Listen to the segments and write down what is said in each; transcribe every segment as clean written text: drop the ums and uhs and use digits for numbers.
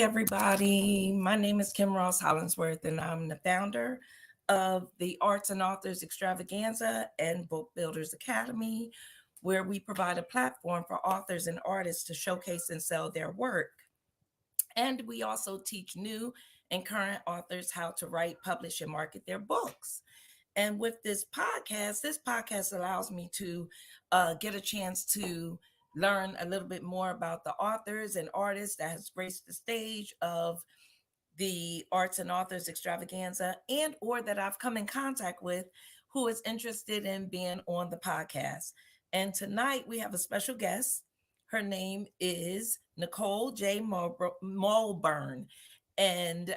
everybody. My name is Kim Ross-Hollingsworth, and I'm the founder of the Arts and Authors Extravaganza and Book Builders Academy, where we provide a platform for authors and artists to showcase and sell their work. And we also teach new and current authors how to write, publish, and market their books. And with this podcast allows me to get a chance to learn a little bit more about the authors and artists that has graced the stage of the Arts and Authors Extravaganza, and or that I've come in contact with who is interested in being on the podcast. And tonight we have a special guest. Her name is Nicole Milburn, and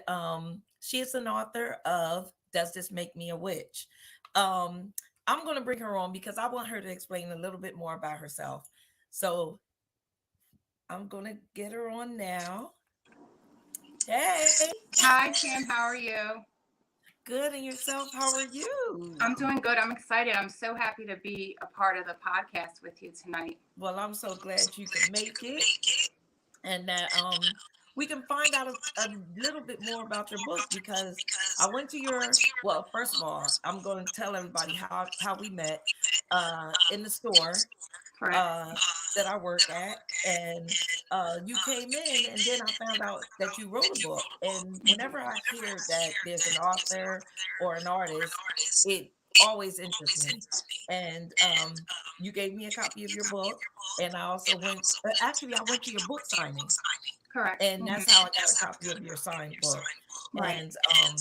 she is an author of Does This Make Me a Witch? I'm going to bring her on because I want her to explain a little bit more about herself. So I'm going to get her on now. Hey. Hi, Kim. How are you? Good. And yourself? How are you? I'm doing good. I'm excited. I'm so happy to be a part of the podcast with you tonight. Well, I'm so glad you can make it, and that we can find out a little bit more about your book, because I went to well, first of all, I'm going to tell everybody how we met in the store that I work at, and you came in, and then I found out that you wrote a book. And whenever I hear that there's an author or an artist, it always interests me. And you gave me a copy of your book, and I also went to your book signing. Correct. And that's how I got a copy of your signed book. Right. And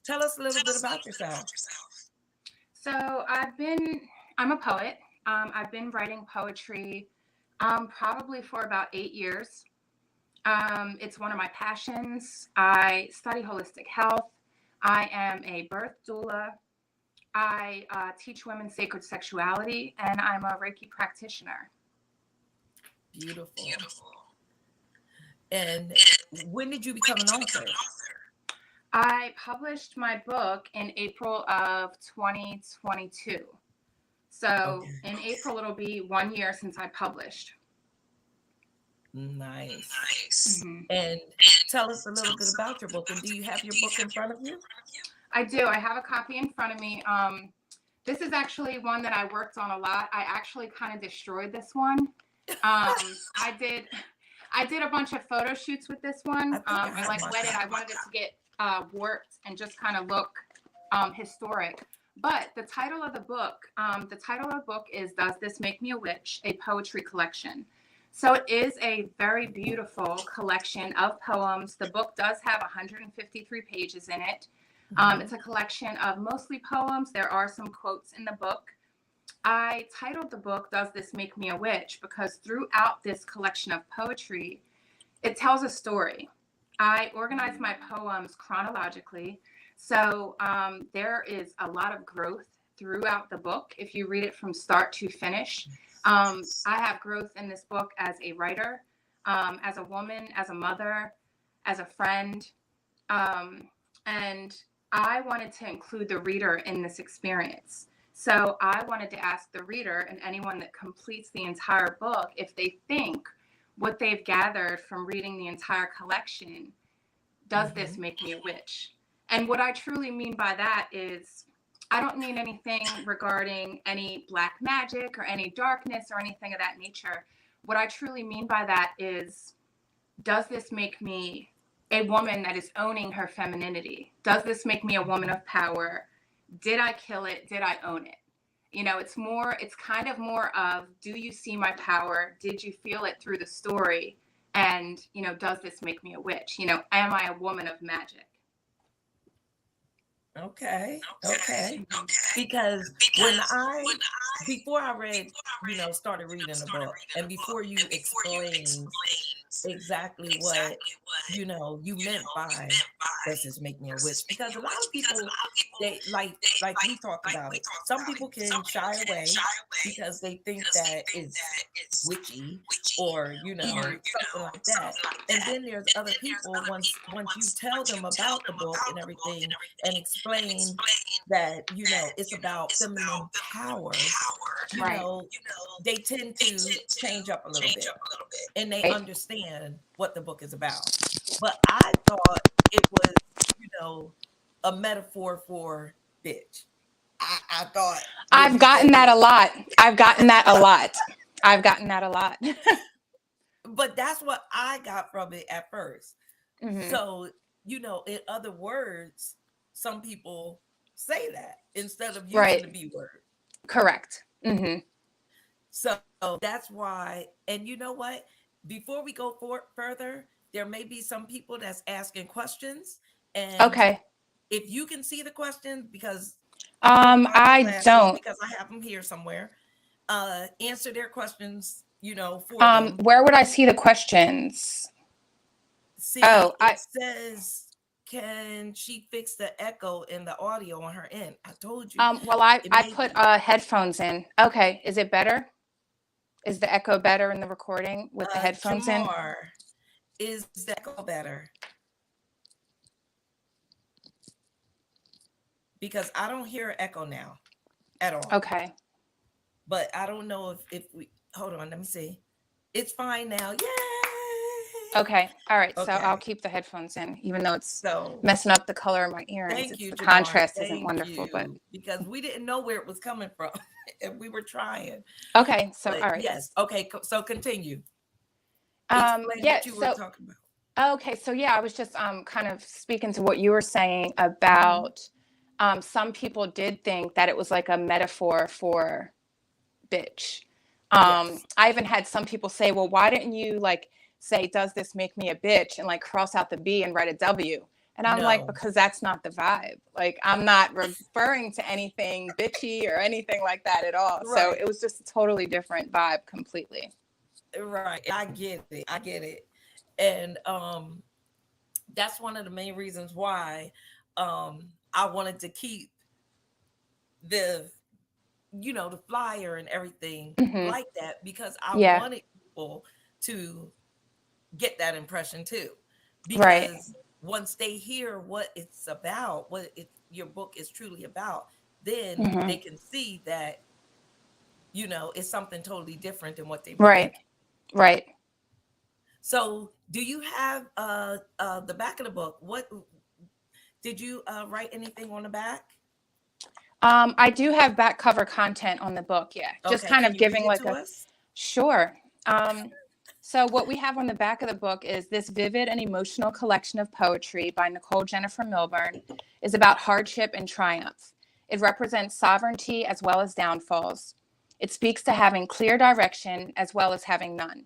tell us a little bit about yourself. So I'm a poet. I've been writing poetry probably for about 8 years. It's one of my passions. I study holistic health. I am a birth doula. I teach women sacred sexuality, and I'm a Reiki practitioner. Beautiful. And when did you become an author? I published my book in April of 2022. So in April, it'll be 1 year since I published. Nice. Mm-hmm. And tell us a little bit about your book. And do you have your book in front of you? I do. I have a copy in front of me. This is actually one that I worked on a lot. I actually kind of destroyed this one. I did a bunch of photo shoots with this one. I wet it. I wanted it to get warped and just kind of look historic. But the title of the book is Does This Make Me a Witch? A Poetry Collection. So it is a very beautiful collection of poems. The book does have 153 pages in it. It's a collection of mostly poems. There are some quotes in the book. I titled the book, Does This Make Me a Witch? Because throughout this collection of poetry, it tells a story. I organize my poems chronologically. So there is a lot of growth throughout the book. If you read it from start to finish, I have growth in this book as a writer, as a woman, as a mother, as a friend. And I wanted to include the reader in this experience. So I wanted to ask the reader and anyone that completes the entire book if they think what they've gathered from reading the entire collection, does this make me a witch? And what I truly mean by that is I don't mean anything regarding any black magic or any darkness or anything of that nature. What I truly mean by that is, does this make me a woman that is owning her femininity? Does this make me a woman of power? Did I kill it? Did I own it? You know, it's kind of more of, do you see my power? Did you feel it through the story? And, you know, does this make me a witch? You know, am I a woman of magic? Okay. Because before I read, started reading the book, and before you explained exactly what, you meant by does this make me a witch? Because a lot of people, they like we talked about it. Some people can shy away because they think that it's witchy or, something like that. And then there's other people, once you tell them about the book and everything and explain that, it's about feminine power, you know, they tend to change up a little bit and they Right. understand what the book is about. But I thought it was, you know, a metaphor for bitch. I thought when I've you said gotten that a bitch. lot. I've gotten that a lot. I've gotten that a lot. But that's what I got from it at first. Hmm. So, you know, in other words, some people say that instead of using the Right. B word. Correct. Hmm. So that's why, and you know what? Before we go further, there may be some people that's asking questions. And Okay. if you can see the questions, because I put them on your I glasses don't. because I have them here somewhere, answer their questions, you know, for them. Where would I see the questions? See, Oh, it says, can she fix the echo in the audio on her end? I told you well, I it I may put be. headphones in. Okay, is it better? Is the echo better in the recording with the headphones in? Jamar, is the echo better? Because I don't hear echo now at all. Okay. But I don't know if we hold on, let me see. It's fine now. Yay! Okay. All right. So I'll Okay. keep the headphones in, even though it's So messing up the color of my earrings. thank It's you, the Jamar. contrast isn't Thank wonderful, but you. Because we didn't know where it was coming from and we were trying. okay. So But all right. yes, okay. So continue. Explain Yeah. what you were So talking about. okay. So yeah, I was just kind of speaking to what you were saying Mhm. about some people did think that it was like a metaphor for bitch. Yes. I even had some people say, well, why didn't you like say, does this make me a bitch, and like cross out the B and write a W? And I'm like, No. because that's not the vibe. Like, I'm not referring to anything bitchy or anything like that at all. So Right. it was just a totally different vibe completely. Right. I get it. I get it. And that's one of the main reasons why I wanted to keep the, you know, the flyer and everything Hmm. like that, because I Yeah. wanted people to get that impression too. Right. Because once they hear what it's about, your book is truly about, then Hmm. they can see that, you know, it's something totally different than what they were Right. thinking. Right. So, do you have the back of the book? What did you write anything on the back? I do have back cover content on the book. Yeah. Just Okay, kind can of you read giving it like to a us? sure. So what we have on the back of the book is this vivid and emotional collection of poetry by Nicole Jennifer Milburn is about hardship and triumph. It represents sovereignty as well as downfalls. It speaks to having clear direction as well as having none.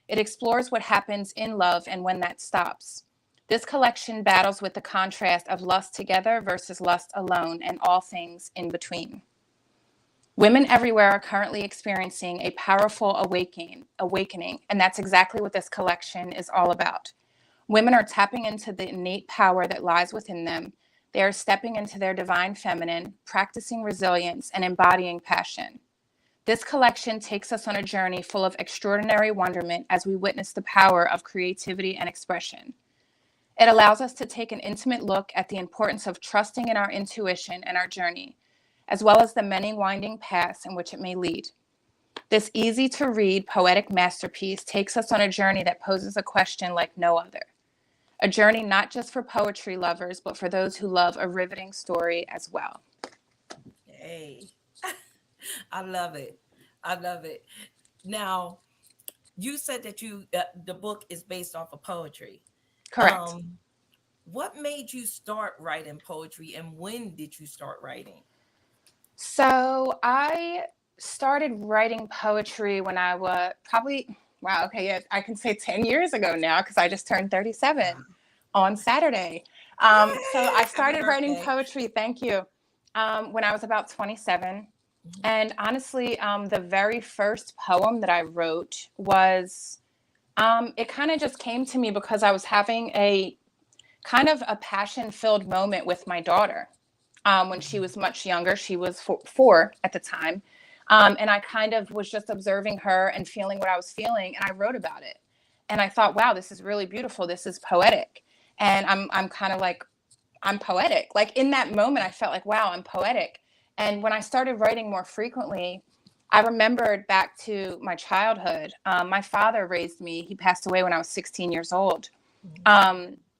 It explores what happens in love and when that stops. This collection battles with the contrast of lust together versus lust alone and all things in between. Women everywhere are currently experiencing a powerful awakening, and that's exactly what this collection is all about. Women are tapping into the innate power that lies within them. They are stepping into their divine feminine, practicing resilience, and embodying passion. This collection takes us on a journey full of extraordinary wonderment as we witness the power of creativity and expression. It allows us to take an intimate look at the importance of trusting in our intuition and our journey, as well as the many winding paths in which it may lead. This easy to read poetic masterpiece takes us on a journey that poses a question like no other. A journey not just for poetry lovers, but for those who love a riveting story as well. Hey, I love it. I love it. Now, you said that the book is based off of poetry. Correct. Um, what made you start writing poetry, and when did you start writing? So I started writing poetry when I was probably, wow, okay, yeah, I can say 10 years ago now because I just turned 37 Wow. on Saturday. So I Yay! Happy started writing birthday. poetry, thank you, when I was about 27. Mhm. And honestly, the very first poem that I wrote was, it kind of just came to me because I was having a kind of a passion filled moment with my daughter when she was much younger. She was four at the time. And I kind of was just observing her and feeling what I was feeling. And I wrote about it. And I thought, wow, this is really beautiful. This is poetic. And I'm kind of like, I'm poetic. Like in that moment, I felt like, wow, I'm poetic. And when I started writing more frequently, I remembered back to my childhood. My father raised me. He passed away when I was 16 years old.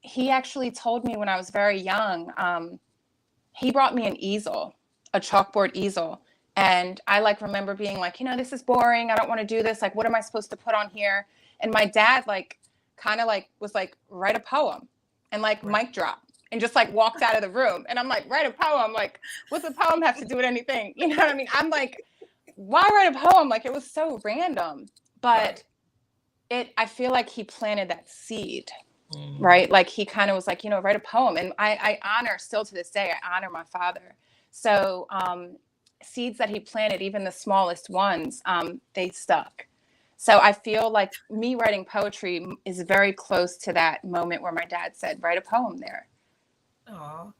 He actually told me when I was very young, he brought me an easel, a chalkboard easel. And I like remember being like, this is boring. I don't want to do this. Like, what am I supposed to put on here? And my dad like kind of like was like, write a poem, and like mic drop, and just like walked out of the room. And I'm like, write a poem? Like, what's a poem have to do with anything? You know what I mean? I'm like, why write a poem? Like, it was so random, but I feel like he planted that seed, right? Like he kind of was like, write a poem. And I honor, still to this day, I honor my father. So seeds that he planted, even the smallest ones, they stuck. So I feel like me writing poetry is very close to that moment where my dad said, write a poem there. Oh,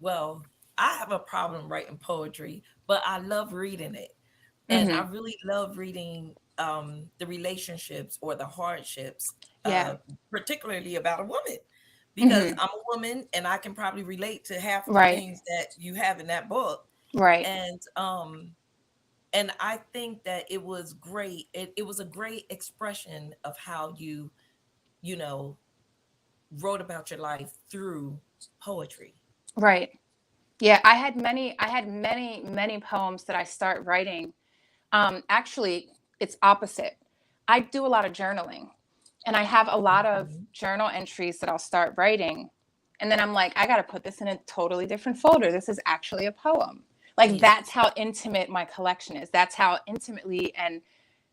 well, I have a problem writing poetry, but I love reading it. And I really love reading the relationships or the hardships, particularly about a woman, because I'm a woman and I can probably relate to half of the things that you have in that book. Right. And I think that it was great. It was a great expression of how you wrote about your life through poetry. Right. Yeah, I had many poems that I start writing. Actually, it's opposite. I do a lot of journaling, and I have a lot of journal entries that I'll start writing. And then I'm like, I got to put this in a totally different folder. This is actually a poem. Like, that's how intimate my collection is. That's how intimately and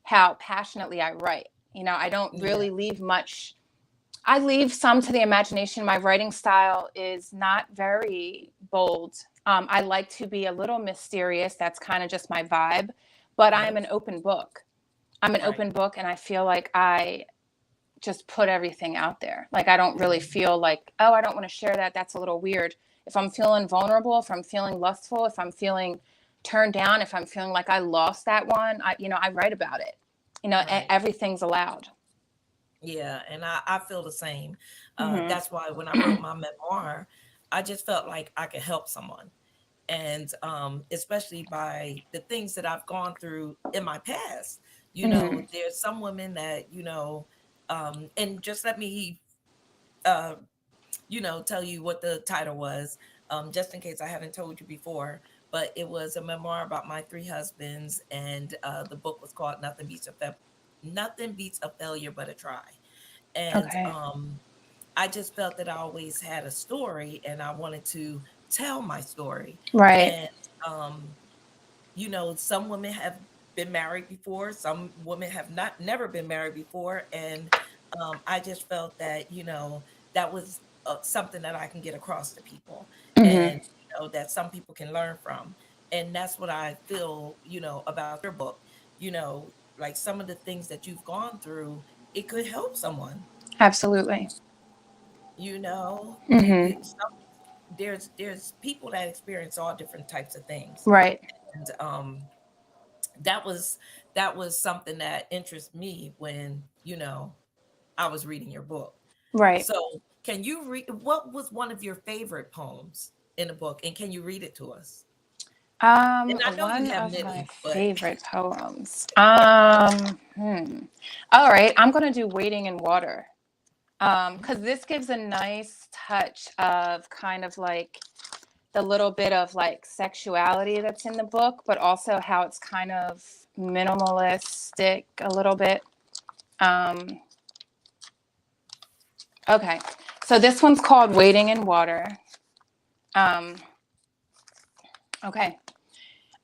how passionately I write. I don't really leave much. I leave some to the imagination. My writing style is not very bold. I like to be a little mysterious. That's kind of just my vibe. But I am an open book. I'm an open book, and I feel like I just put everything out there. Like, I don't really feel like, oh, I don't want to share that. That's a little weird. If I'm feeling vulnerable, if I'm feeling lustful, if I'm feeling turned down, if I'm feeling like I lost that one, I write about it. Everything's allowed. Yeah, and I feel the same. That's why when I wrote my memoir, I just felt like I could help someone. And especially by the things that I've gone through in my past. There's some women that, and just let me, tell you what the title was, just in case I haven't told you before. But it was a memoir about my 3 husbands, and the book was called Nothing Beats a Failure But a Try. And I just felt that I always had a story, and I wanted to tell my story. Right. And some women have been married before, some women have never been married before, and I just felt that that was something that I can get across to people, and that some people can learn from. And that's what I feel about your book. Like, some of the things that you've gone through, it could help someone. Absolutely. There's people that experience all different types of things. Right. And that was something that interests me when I was reading your book. Right. So can you read, what was one of your favorite poems in the book, and can you read it to us? And I know One you have of many, my but favorite poems. All right, I'm gonna do Waiting in Water. Because this gives a nice touch of kind of like the little bit of like sexuality that's in the book, but also how it's kind of minimalistic a little bit. Okay, so this one's called Waiting in Water. Okay.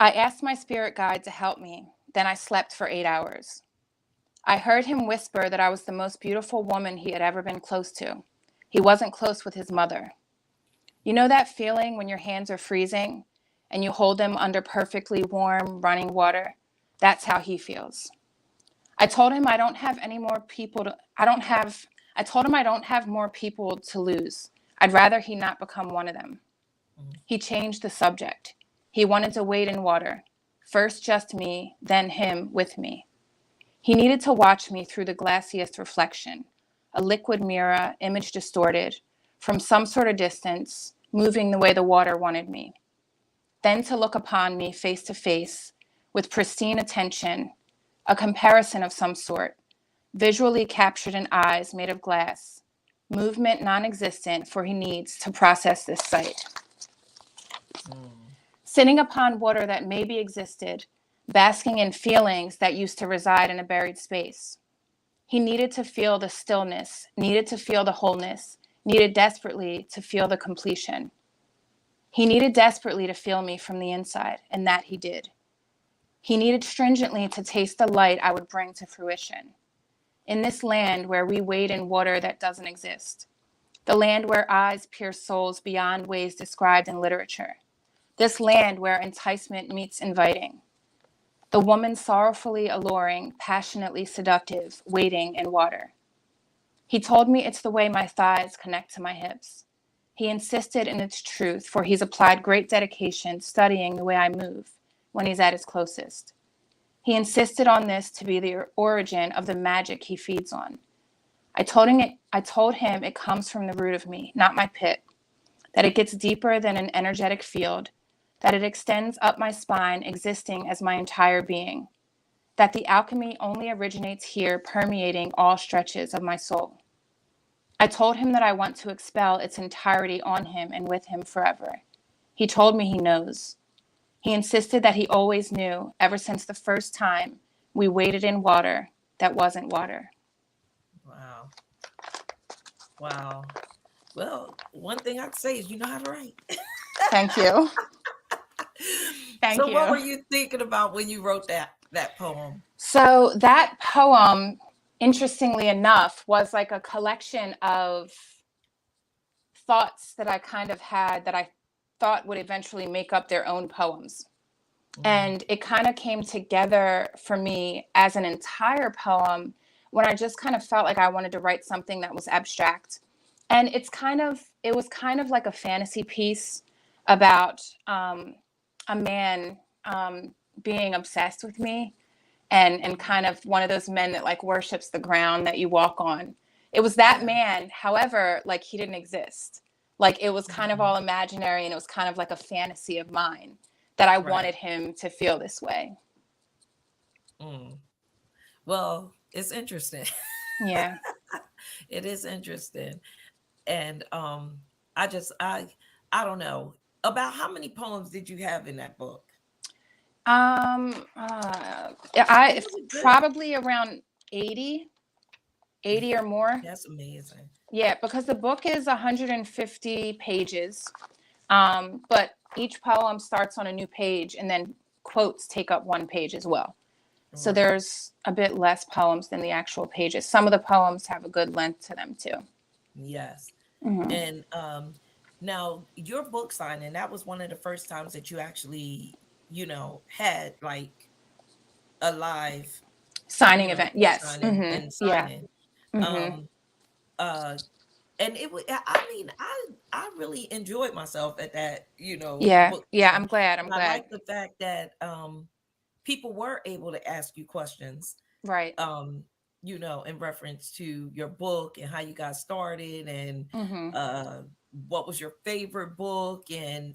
I asked my spirit guide to help me. Then I slept for 8 hours. I heard him whisper that I was the most beautiful woman he had ever been close to. He wasn't close with his mother. You know that feeling when your hands are freezing and you hold them under perfectly warm, running water? That's how he feels. I told him I don't have more people to lose. I'd rather he not become one of them. He changed the subject. He wanted to wade in water. First just me, then him with me. He needed to watch me through the glassiest reflection, a liquid mirror, image distorted, from some sort of distance, moving the way the water wanted me. Then to look upon me face to face, with pristine attention, a comparison of some sort, visually captured in eyes made of glass, movement non-existent, for he needs to process this sight. Sitting upon water that maybe existed, basking in feelings that used to reside in a buried space. He needed to feel the stillness, needed to feel the wholeness, needed desperately to feel the completion. He needed desperately to feel me from the inside, and that he did. He needed stringently to taste the light I would bring to fruition. In this land where we wade in water that doesn't exist, the land where eyes pierce souls beyond ways described in literature, this land where enticement meets inviting, the woman sorrowfully alluring, passionately seductive, waiting in water. He told me it's the way my thighs connect to my hips. He insisted in its truth, for he's applied great dedication studying the way I move when he's at his closest. He insisted on this to be the origin of the magic he feeds on. I told him it comes from the root of me, not my pit, that it gets deeper than an energetic field, that it extends up my spine, existing as my entire being, that the alchemy only originates here, permeating all stretches of my soul. I told him that I want to expel its entirety on him and with him forever. He told me he knows. He insisted that he always knew, ever since the first time we waded in water that wasn't water. Wow. Wow. Well, one thing I'd say is you know how to write. Thank you. Thank you. So what were you thinking about when you wrote that poem? So that poem, interestingly enough, was like a collection of thoughts that I kind of had that I thought would eventually make up their own poems. And it kind of came together for me as an entire poem when I just kind of felt like I wanted to write something that was abstract. And it was kind of like a fantasy piece about a man being obsessed with me and kind of one of those men that like worships the ground that you walk on. It was that man. However, like he didn't exist. Like it was kind of all imaginary, and it was kind of like a fantasy of mine that I wanted him to feel this way. Well, it's interesting. Yeah. It is interesting. And I don't know. About how many poems did you have in that book? I probably around 80 or more. That's amazing. Yeah, because the book is 150 pages. But each poem starts on a new page, and then quotes take up one page as well. So there's a bit less poems than the actual pages. Some of the poems have a good length to them too. Yes. And now your book signing, that was one of the first times that you actually, had like a live signing event. Yes. Signing and signing. Yeah. And it was, I really enjoyed myself at that, Yeah. book. Yeah. I'm glad. I like the fact that people were able to ask you questions. Right. In reference to your book and how you got started and what was your favorite book and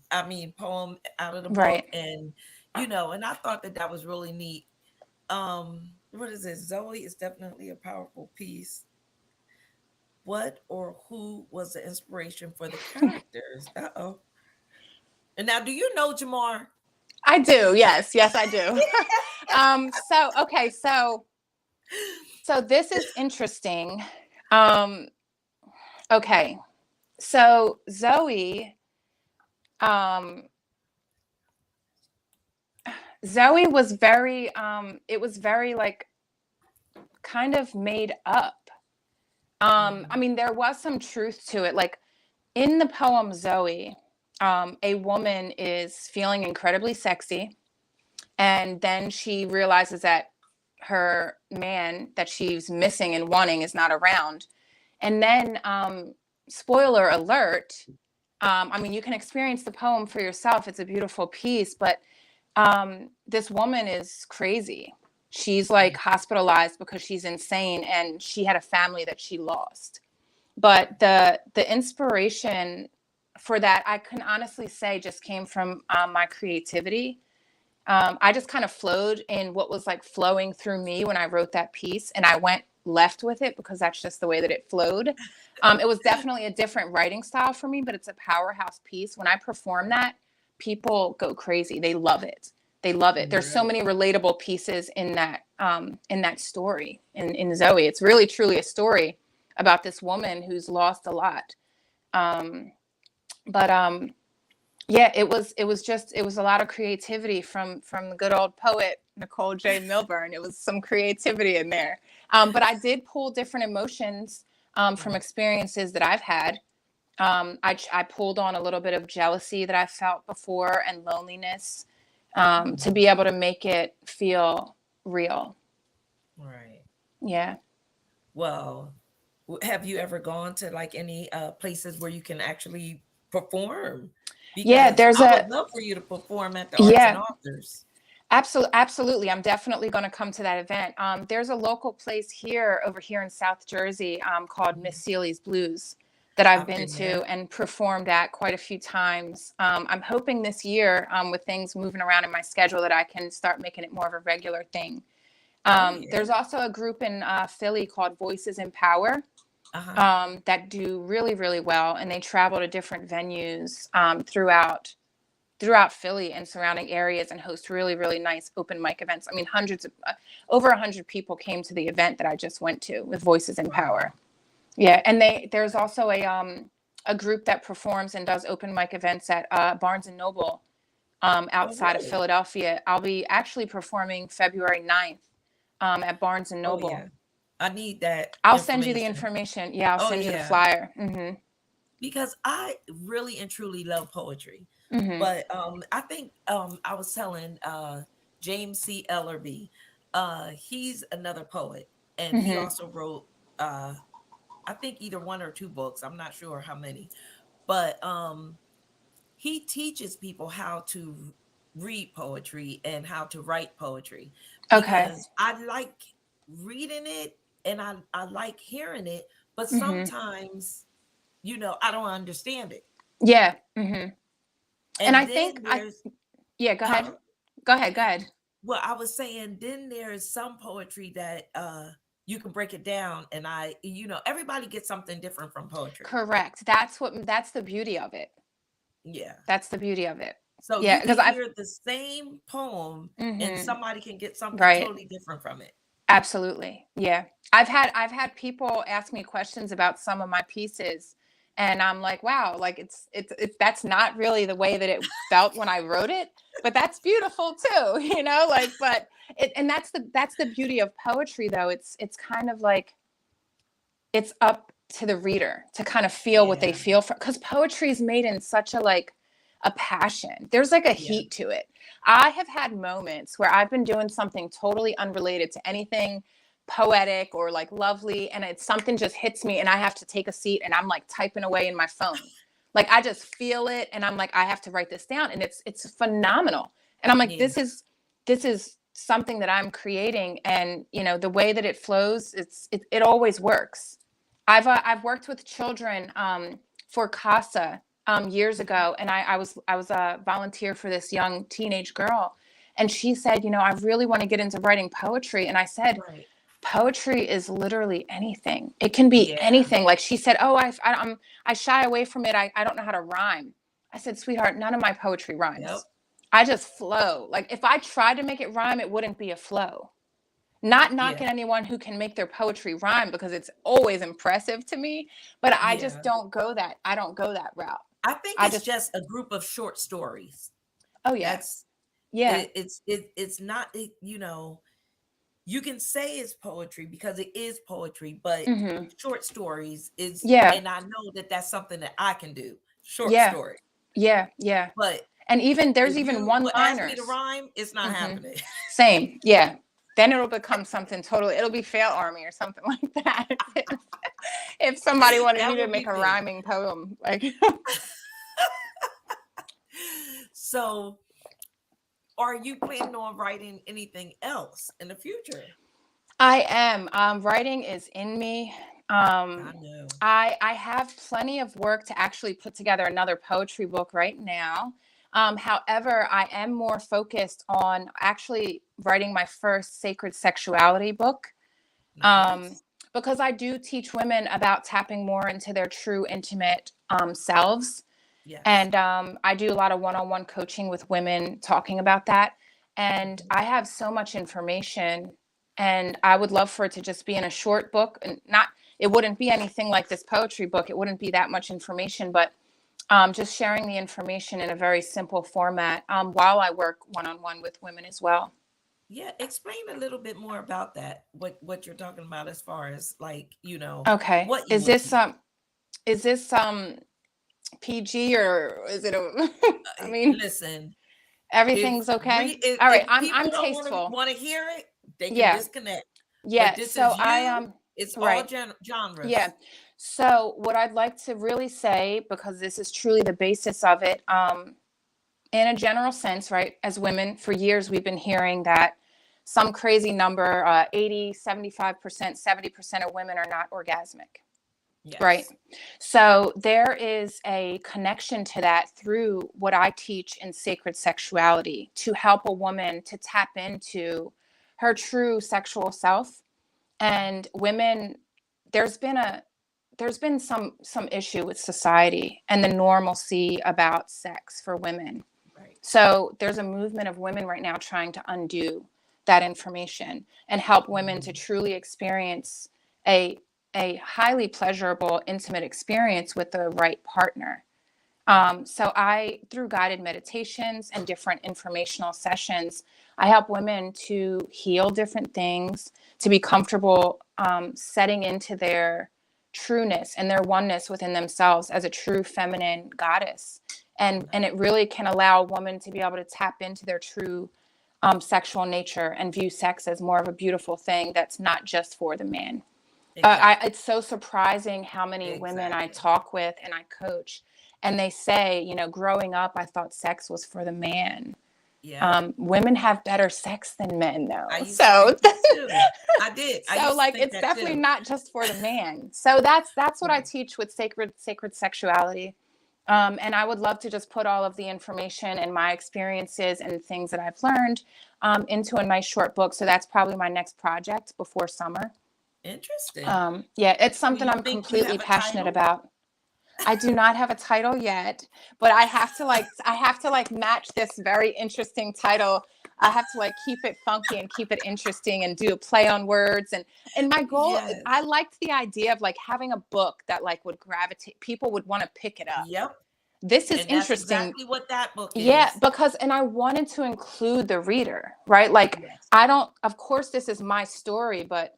poem out of the book. And, and I thought that was really neat. What is it? Zoe is definitely a powerful piece. What or who was the inspiration for the characters? Uh-oh. And now, do you know Jamar? I do. Yes, I do. So this is interesting. Okay. So Zoe was very, it was very like kind of made up. There was some truth to it. Like in the poem Zoe, a woman is feeling incredibly sexy, and then she realizes that her man that she's missing and wanting is not around. And then, spoiler alert, you can experience the poem for yourself. It's a beautiful piece, but this woman is crazy. She's like hospitalized because she's insane, and she had a family that she lost. But the inspiration for that, I can honestly say, just came from my creativity. I just kind of flowed in what was like flowing through me when I wrote that piece, and I went left with it because that's just the way that it flowed. It was definitely a different writing style for me, but it's a powerhouse piece. When I perform that, people go crazy. They love it. They love it. There's so many relatable pieces in that story in Zoe. It's really truly a story about this woman who's lost a lot. But yeah, it was a lot of creativity from the good old poet Nicole J. Milburn. It was some creativity in there. But I did pull different emotions from experiences that I've had. I pulled on a little bit of jealousy that I felt before and loneliness to be able to make it feel real. Right. Yeah. Well, have you ever gone to like any places where you can actually perform? Yeah, Because I would love for you to perform at the Arts and Authors. Absolutely. I'm definitely going to come to that event. There's a local place over here in South Jersey called Miss Seeley's Blues that I've been to and performed at quite a few times. I'm hoping this year with things moving around in my schedule that I can start making it more of a regular thing. There's also a group in Philly called Voices in Power that do really, really well. And they travel to different venues throughout Philly and surrounding areas and host really, really nice open mic events. I mean, over 100 people came to the event that I just went to with Voices in Power. Yeah. And there's also a group that performs and does open mic events at Barnes and Noble outside of Philadelphia. I'll be actually performing February 9th at Barnes and Noble. Yeah. I need that. I'll send you the information. Yeah. I'll send you the flyer. Mm-hmm. Because I really and truly love poetry. Mm-hmm. But I think I was telling James C. Ellerby, he's another poet, and he also wrote, I think either one or two books. I'm not sure how many, but he teaches people how to read poetry and how to write poetry. Because I like reading it and I like hearing it, but sometimes, I don't understand it. Yeah. Mm-hmm. And I think go ahead. Go ahead. Well, I was saying then there's some poetry that you can break it down, and everybody gets something different from poetry. Correct. That's the beauty of it. Yeah. That's the beauty of it. So you can hear the same poem and somebody can get something totally different from it. Absolutely. Yeah. I've had people ask me questions about some of my pieces. And I'm like, wow, like it's that's not really the way that it felt when I wrote it, but that's beautiful too, and that's the beauty of poetry though. It's kind of like, it's up to the reader to kind of feel what they feel because poetry is made in such a passion. There's like a heat to it. I have had moments where I've been doing something totally unrelated to anything poetic or like lovely, and it's something just hits me and I have to take a seat and I'm like typing away in my phone. Like I just feel it and I'm like, I have to write this down, and it's phenomenal. And I'm like, this is something that I'm creating, and the way that it flows, it always works. I've worked with children for CASA years ago, and I was a volunteer for this young teenage girl, and she said, I really want to get into writing poetry. And I said, poetry is literally anything. It can be anything. Like she said, I shy away from it. I don't know how to rhyme. I said, sweetheart, none of my poetry rhymes. Yep. I just flow. Like if I tried to make it rhyme, it wouldn't be a flow. Not knocking anyone who can make their poetry rhyme, because it's always impressive to me, but I just don't go that. I don't go that route. I think it's just a group of short stories. Oh yeah. It's not, you can say it's poetry because it is poetry, but short stories is, and I know that that's something that I can do. Short story. Yeah. And even there's even one-liners. Ask me to rhyme, it's not happening. Same. Yeah. Then it'll become something totally, it'll be Fail Army or something like that. If somebody wanted me to make a rhyming poem, like. So are you planning on writing anything else in the future? I am. Writing is in me. I have plenty of work to actually put together another poetry book right now. However, I am more focused on actually writing my first sacred sexuality book. Nice. Because I do teach women about tapping more into their true intimate selves. Yes. And I do a lot of one-on-one coaching with women talking about that. And I have so much information, and I would love for it to just be in a short book, and it wouldn't be anything like this poetry book. It wouldn't be that much information, but just sharing the information in a very simple format while I work one-on-one with women as well. Yeah, explain a little bit more about that. What you're talking about as far as like, Okay. what you Is would this PG or is it I mean, listen, everything's okay. All right, if people I'm don't tasteful. want to hear it, they can Yeah. disconnect. Yeah. But this So is you. It's all right. genres. Yeah. So what I'd like to really say, because this is truly the basis of it, in a general sense, right? As women, for years, we've been hearing that some crazy number, 80, 75%, 70% of women are not orgasmic. Yes. Right. So there is a connection to that through what I teach in sacred sexuality to help a woman to tap into her true sexual self. And women, there's been some issue with society and the normalcy about sex for women. Right. So there's a movement of women right now trying to undo that information and help women to truly experience a highly pleasurable, intimate experience with the right partner. So through guided meditations and different informational sessions, I help women to heal different things, to be comfortable setting into their trueness and their oneness within themselves as a true feminine goddess. And it really can allow a woman to be able to tap into their true sexual nature and view sex as more of a beautiful thing that's not just for the man. Exactly. It's so surprising how many women I talk with and I coach, and they say, growing up, I thought sex was for the man. Yeah. Women have better sex than men, though. I used So, to think that too. I did. I so used to like, think it's that definitely too. not just for the man. So that's what I Right. teach with sacred sexuality. And I would love to just put all of the information and my experiences and things that I've learned into a nice short book. So that's probably my next project before summer. Interesting. Yeah, it's Do something you I'm think you completely have a passionate title? about. I do not have a title yet, but I have to match this very interesting title. I have to keep it funky and keep it interesting and do a play on words. And my goal, Yes. I liked the idea of having a book that would gravitate, people would want to pick it up. Yep. This is And that's interesting. exactly what that book Yeah, is. because, and I wanted to include the reader, right? Yes. Of course, this is my story, but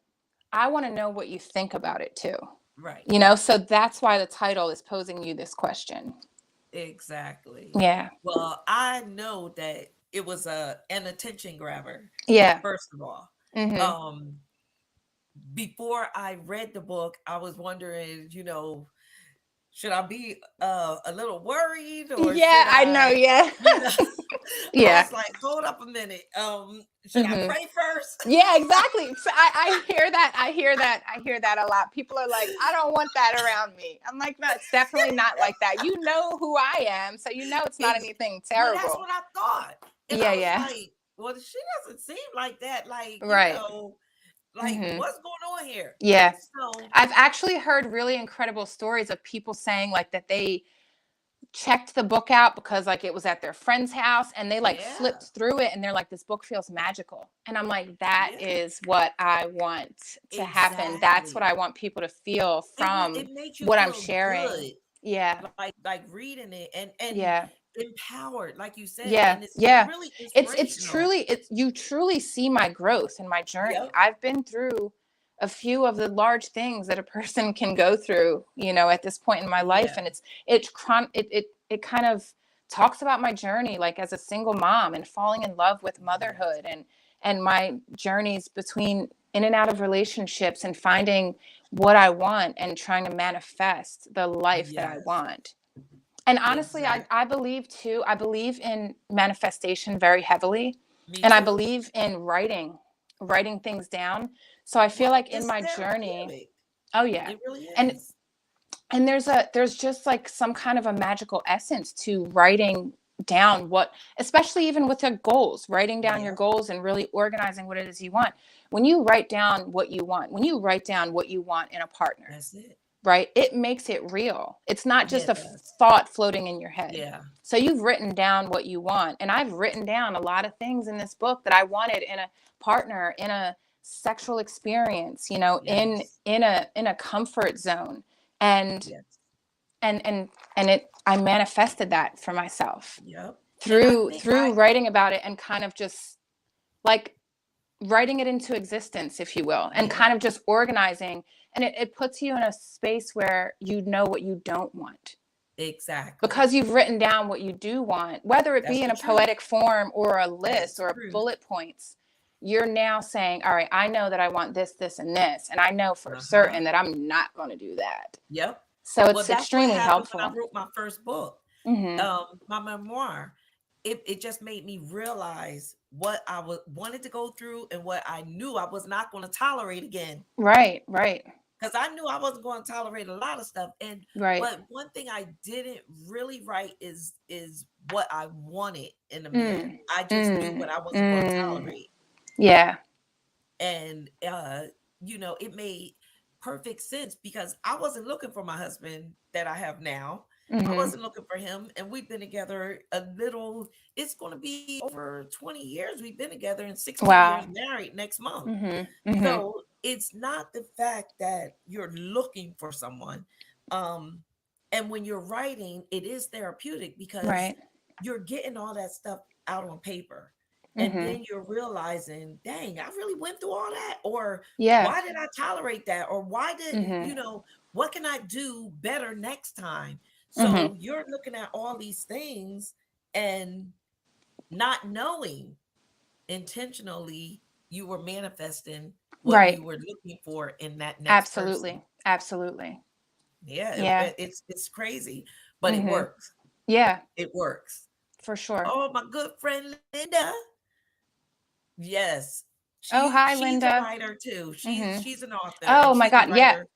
I want to know what you think about it too. Right. So that's why the title is posing you this question. Exactly. Yeah. Well, I know that it was an attention grabber. Yeah. First of all, Mm-hmm. before I read the book, I was wondering, should I be a little worried or Yeah, should I know. I, Yeah. I Yeah. was like, hold up a minute. Should I pray first? Yeah, exactly. So I hear that. I hear that a lot. People are like, I don't want that around me. I'm like, no, it's definitely not like that. You know who I am, so it's not anything Well, that's terrible. what I thought. And Yeah, I was yeah. like, well, she doesn't seem like that. Right. What's going on here? Yeah. So I've actually heard really incredible stories of people saying that they checked the book out because it was at their friend's house and they yeah, flipped through it and they're like, this book feels magical. And I'm like, that yeah, is what I want to happen. That's what exactly. I want people to feel from It makes you what I'm feel sharing. good, Yeah. like reading it and Yeah. empowered, like you said. Yeah. And it's Yeah. really It's inspirational. you truly see my growth and my journey. Yep. I've been through a few of the large things that a person can go through, at this point in my life. Yeah. And it kind of talks about my journey, as a single mom and falling in love with motherhood and my journeys between in and out of relationships and finding what I want and trying to manifest the life that I Yes. want. And honestly, Exactly. I believe in manifestation very heavily. Me And I too. believe in writing things down. So I feel Well, in it's my journey, therapeutic. oh yeah. It really And is. there's just some kind of a magical essence to writing down what, especially even with your goals, writing down your Yeah. goals and really organizing what it is you want. When you write down what you want, when you write down what you want in a partner, That's it. right, it makes it real. It's not Yeah, just it a does. thought floating in your head. Yeah. So you've written down what you want. And I've written down a lot of things in this book that I wanted in a partner, in a sexual experience, you know, Yes. in a comfort zone. And Yes. I manifested that for myself Yep. And I through think writing about it and kind of just like writing it into existence, if you will, and Yeah. kind of just organizing. And it puts you in a space where you know what you don't want Exactly. because you've written down what you do want, whether it That's be in the a truth. poetic form or a That list is or true. bullet points. You're now saying, all right, I know that I want this, this, and this. And I know for Uh-huh. certain that I'm not going to do that. Yep. So Well, it's that's what extremely happened when I helpful. wrote my first book, Hmm. my memoir. It just made me realize what I wanted to go through and what I knew I was not going to tolerate again. Right, right, Because I knew I wasn't going to tolerate a lot of stuff. right. But one thing I didn't really write is what I wanted in a man. I just knew what I wasn't going to tolerate. Yeah. And it made perfect sense because I wasn't looking for my husband that I have now. I wasn't looking for him, and we've been together a little. It's going to be over 20 years we've been together, and 16 years Wow. married next month. Mm-hmm. So it's not the fact that you're looking for someone, and when you're writing, it is therapeutic because Right. you're getting all that stuff out on paper. And then you're realizing, dang, I really went through all that. Or Yeah. why did I tolerate that? Or why did, Mm-hmm. what can I do better next time? Mm-hmm. So you're looking at all these things and not knowing intentionally you were manifesting what Right. you were looking for in that next Absolutely. person. Absolutely. Yeah, Yeah. it's crazy, but it works. Yeah, It works. for sure. Oh, my good friend Linda. Yes. Oh, hi, She's a Linda. writer too. Mm-hmm. She's an author Oh and my she's a God. Yeah. writer.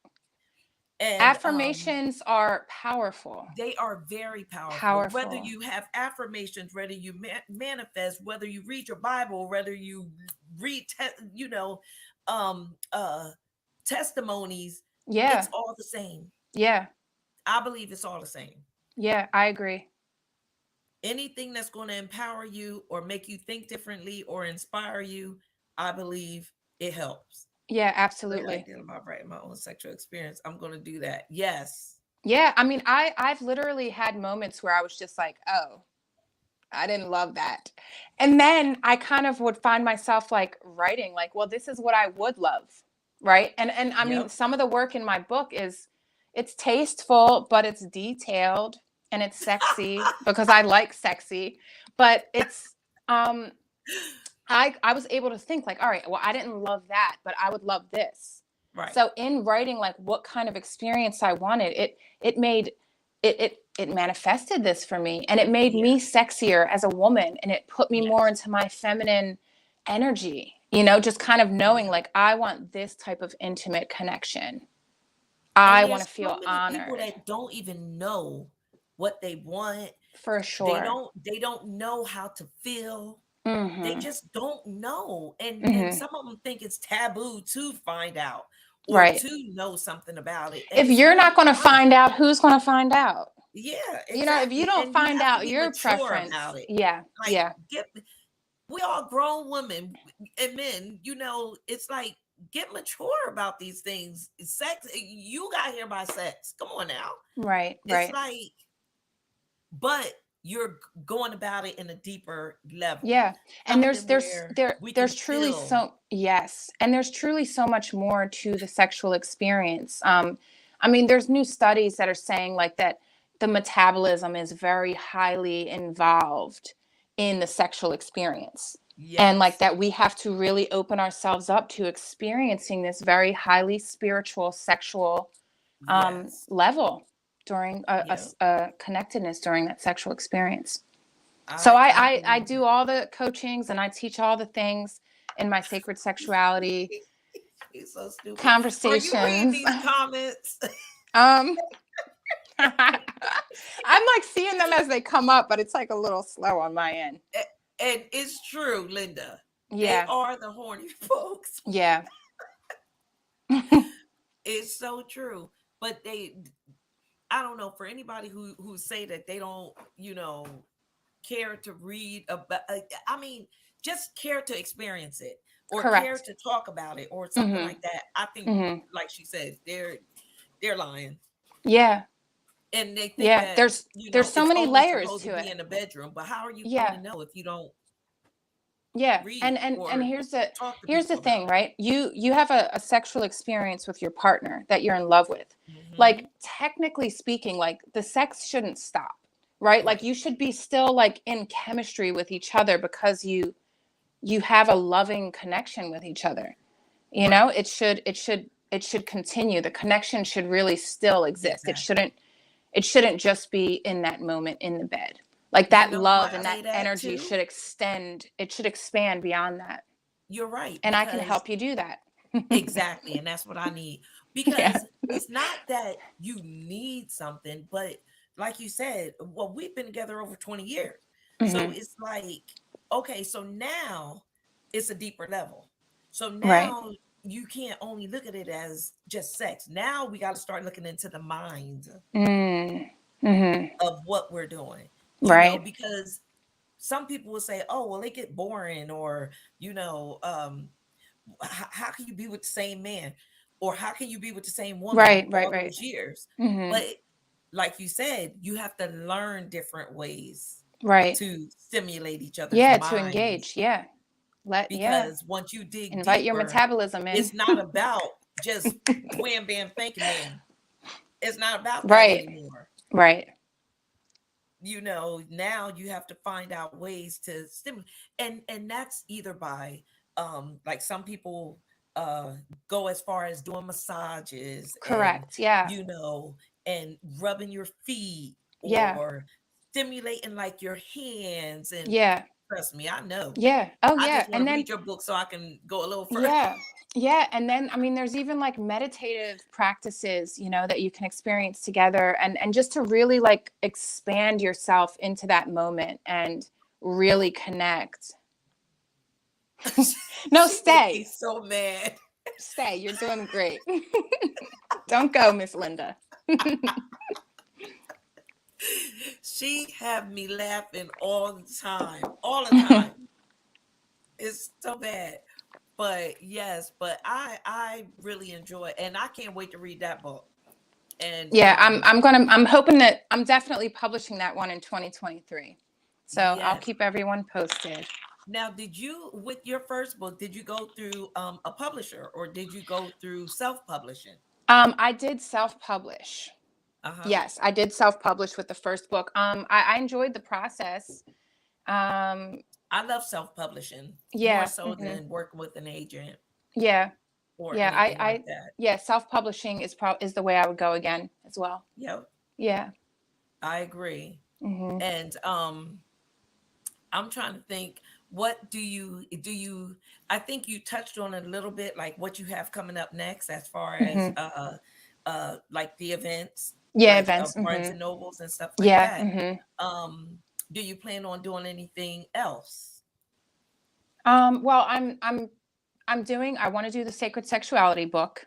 And Affirmations are powerful. they are very powerful. Whether Powerful. you have affirmations, whether you manifest, whether you read your Bible, whether you read testimonies, Yeah. it's all the same. Yeah. I believe it's all the same. Yeah, I agree. Anything that's going to empower you or make you think differently or inspire you, I believe it helps. Yeah, What I absolutely. did about writing my own sexual experience, I'm going to do that. Yes. Yeah, I mean, I've literally had moments where I was just like, oh, I didn't love that. And then I kind of would find myself like writing like, well, this is what I would love. Right? And I mean, Yep. some of the work in my book is it's tasteful, but it's detailed and it's sexy because I like sexy, but it's I was able to think like, all right, well, I didn't love that, but I would love this. Right. So in writing like what kind of experience I wanted, it made it manifested this for me, and it made me sexier as a woman, and it put me more into my feminine energy, just kind of knowing like I want this type of intimate connection. I want to feel honored. People that don't even know what they want. For sure. They don't know how to feel. Mm-hmm. They just don't know. And some of them think it's taboo to find out or to know something about it. And if you're not going to find out, who's going to find out? Yeah, exactly. If you don't find out your preference about it. We all grown women and men, it's like, get mature about these things. Sex, you got here by sex. Come on now. Right. It's like, but you're going about it in a deeper level. Yeah. And there's truly so much more to the sexual experience. I mean, there's new studies that are saying like that the metabolism is very highly involved in the sexual experience. Yes. And like that we have to really open ourselves up to experiencing this very highly spiritual sexual level during a connectedness during that sexual experience. So I do all the coachings and I teach all the things in my sacred sexuality so stupid. conversations. Are you reading these comments? I'm like seeing them as they come up, but it's like a little slow on my end. And it's true, Linda. Yeah. They are the horny folks. Yeah. It's so true. But I don't know, for anybody who say that they don't, care to read about, I mean, just care to experience it or care Correct. to talk about it or something Mhm. like that. I think, Mhm. like she says, they're lying. Yeah. And they think Yeah. that, There's so it's many only layers supposed to to be it. in the bedroom. But how are you going Yeah. to know if you don't Yeah. read And or here's talk to the people about thing, right? You have a sexual experience with your partner that you're in love with. it? Like technically speaking, like the sex shouldn't stop, right? Like Right. you should be still like in chemistry with each other because you have a loving connection with each other. You know, Right. it should continue. The connection should really still exist. Exactly. It shouldn't just be in that moment in the bed. Like You that know why love I and say that that energy too? should extend. It should expand beyond that. You're right, And I can because help you do that. exactly, and that's what I need. Yeah. Because it's not that you need something, but like you said, well, we've been together over 20 years. So Hmm. it's like, okay, so now it's a deeper level. So Right. now you can't only look at it as just sex. Now we got to start looking into the mind Mm. Hmm. of what we're doing, Right. because some people will say, oh, well, it get boring, or, how can you be with the same man, or how can you be with the same woman Right. Right. all Right. those years? Hmm. But like you said, you have to learn different ways Right. to stimulate each other's Yeah. To minds, engage. Yeah. Yeah. because once you dig Invite your deeper, metabolism in. it's not about just wham bam thanking man. It's not about that Right. anymore. Right. Now you have to find out ways to stimulate, and that's either by like some people uh go as far as doing massages, and Correct. Yeah. you know and rubbing your feet, Yeah. or stimulating like your hands, and Yeah. trust me, I know. Yeah. Oh, I yeah. just want And to then, read your book so I can go a little further. yeah. Yeah. And then, I mean, there's even like meditative practices, that you can experience together and just to really like expand yourself into that moment and really connect. No, She made me stay. so mad. Stay. You're doing great. Don't go, Miss Linda. She have me laughing all the time, all the time. It's so bad. But yes, but I really enjoy it, and I can't wait to read that book. And Yeah, I'm hoping that I'm definitely publishing that one in 2023. So I'll yes. keep everyone posted. Now, with your first book, did you go through a publisher, or did you go through self-publishing? I did self-publish. Uh-huh. Yes, I did self-publish with the first book. I enjoyed the process. Um, I love self-publishing more yeah, so mhm, than working with an agent yeah, or yeah. anything like that. Yeah, self-publishing is the way I would go again as well. Yep, Yeah. I agree. Hmm. And I'm trying to think, what do you I think you touched on it a little bit, like what you have coming up next as far as Hmm. like the events, Yeah, like events. Barnes Hmm. and Nobles and stuff like Yeah. that. Hmm. Do you plan on doing anything else? Well, I want to do the Sacred Sexuality book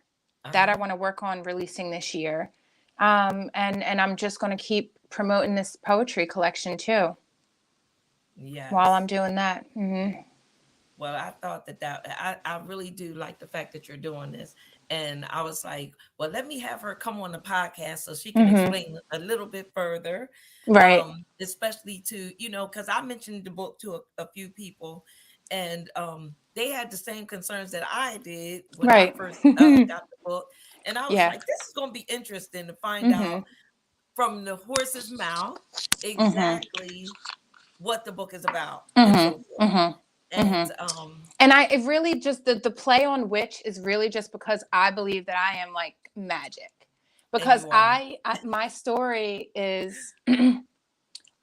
that I Uh-huh. want to work on releasing this year. And I'm just going to keep promoting this poetry collection too while I'm Yes. doing that. Well, I thought I really do like the fact that you're doing this. And I was like, well, let me have her come on the podcast so she can Hmm. explain a little bit further. Right. Especially to, because I mentioned the book to a few people, and they had the same concerns that I did when I Right. first got the book. And I was Yeah. like, this is going to be interesting to find Hmm. out from the horse's mouth Hmm. exactly what the book is about and Hmm. so forth. Hmm. Hmm. And And it really just the play on witch is really just because I believe that I am like magic. and Because you are. my story is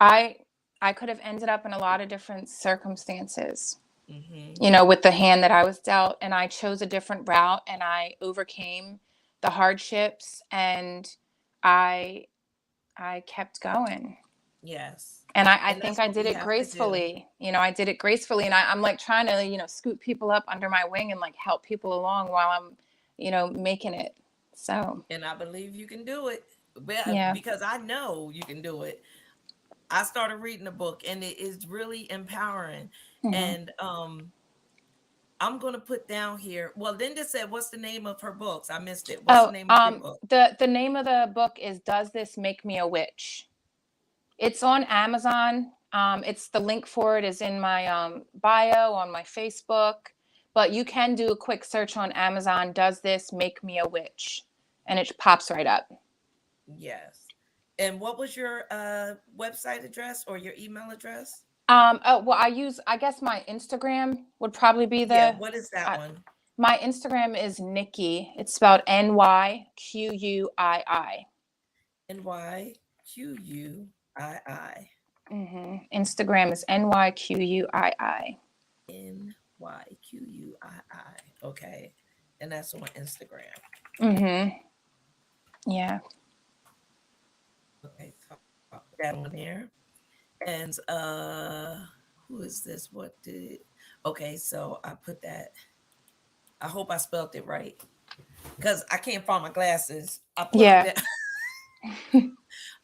I I could have ended up in a lot of different circumstances, Hmm. with the hand that I was dealt, and I chose a different route and I overcame the hardships, and I I kept going. Yes. And I And think that's I what did we it have to do. gracefully. I did it gracefully. And I'm like trying to, scoot people up under my wing and like help people along while I'm, making it. So, And I believe you can do it. Well, yeah. because I know you can do it. I started reading the book and it is really empowering. Mhm. And I'm gonna put down here. Well, Linda said, what's the name of her books? I missed it. What's the Oh, name of your book? the name of the book is Does This Make Me a Witch? It's on Amazon. It's the link for it is in my bio on my Facebook, but you can do a quick search on Amazon. Does this make me a witch? And it pops right up. Yes. And what was your website address or your email address? Oh, well, I guess my Instagram would probably be Yeah, what is that one? my Instagram is Nikki. It's spelled NYQUII. NYQUII. Instagram is NYQUII. NYQUII. Okay. And that's on Instagram. Yeah. Okay. Put that on there. And who is this? Okay, so I put that. I hope I spelled it right. Because I can't find my glasses. I put them down.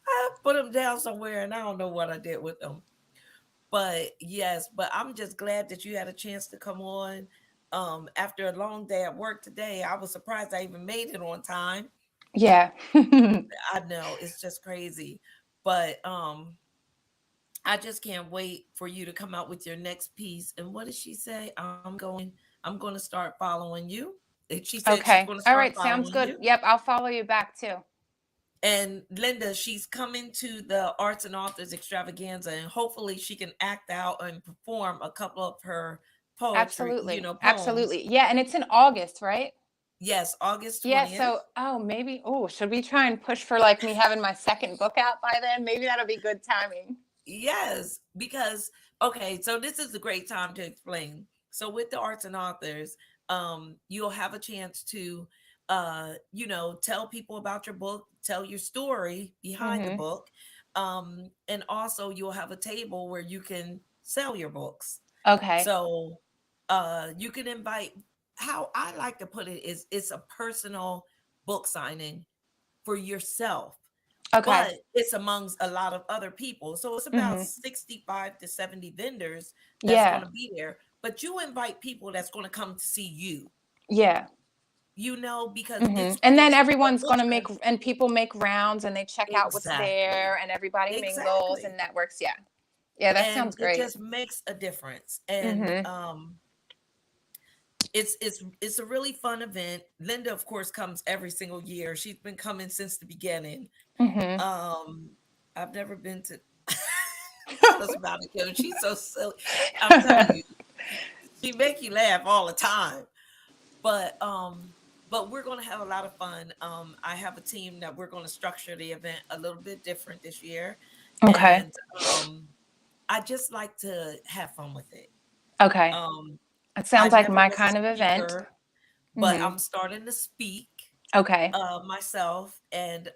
I put them down somewhere and I don't know what I did with them. But yes, but I'm just glad that you had a chance to come on. After a long day at work today, I was surprised I even made it on time. Yeah. I know it's just crazy. But I just can't wait for you to come out with your next piece. And what did she say? I'm going to start following you. She said she's Okay. going to All start right. Sounds following good. you. Yep. I'll follow you back too. And Linda, she's coming to the Arts and Authors Extravaganza, and hopefully she can act out and perform a couple of her poetry, Absolutely. poems. Absolutely. Yeah. And it's in August, right? Yes, August 20th. Yeah. So, maybe, should we try and push for like me having my second book out by then? Maybe that'll be good timing. Yes, because, okay, so this is a great time to explain. So with the Arts and Authors, you'll have a chance to, tell people about your book, tell your story behind the book. And also you'll have a table where you can sell your books. Okay. So you can invite, how I like to put it is it's a personal book signing for yourself. Okay. But it's amongst a lot of other people. So it's about 65 to 70 vendors that's going to be there. But you invite people that's going to come to see you. Yeah. Because it's and then really everyone's going to and people make rounds and they check out what's Exactly. there and everybody mingles and networks. Yeah. Yeah, that sounds great. It just makes a difference. And it's a really fun event. Linda, of course, comes every single year. She's been coming since the beginning. I've never been to tell us about it, Kim. She's so silly. I'm telling you, she make you laugh all the time. But we're going to have a lot of fun. I have a team that we're going to structure the event a little bit different this year. Okay. And I just like to have fun with it. Okay. It sounds like my kind of event. But I'm starting to speak. Okay. Myself. And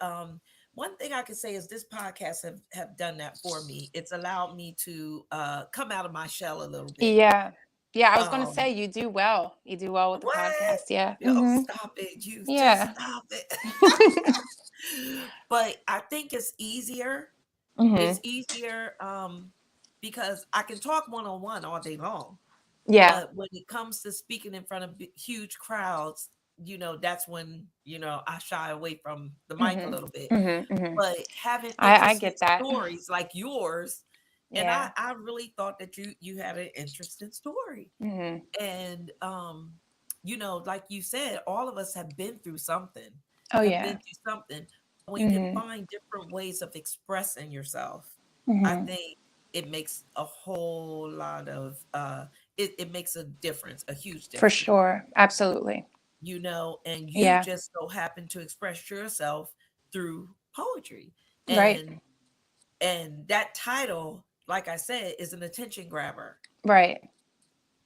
one thing I can say is this podcast have done that for me. It's allowed me to come out of my shell a little bit. Yeah. Yeah, I was going to say you do well. You do well with the podcast. Yeah. Stop it. You just stop it. But I think it's easier. It's easier because I can talk one-on-one all day long. Yeah. But when it comes to speaking in front of huge crowds, that's when, I shy away from the mic a little bit. But having I get that. stories like yours, and I really thought that you had an interesting story. And, like you said, all of us have been through something. Been through something. When you can find different ways of expressing yourself, I think it makes a whole lot of, it makes a difference, a huge difference. For sure. Absolutely. And you just so happen to express yourself through poetry. And, right. And that title, like I said, is an attention grabber. Right.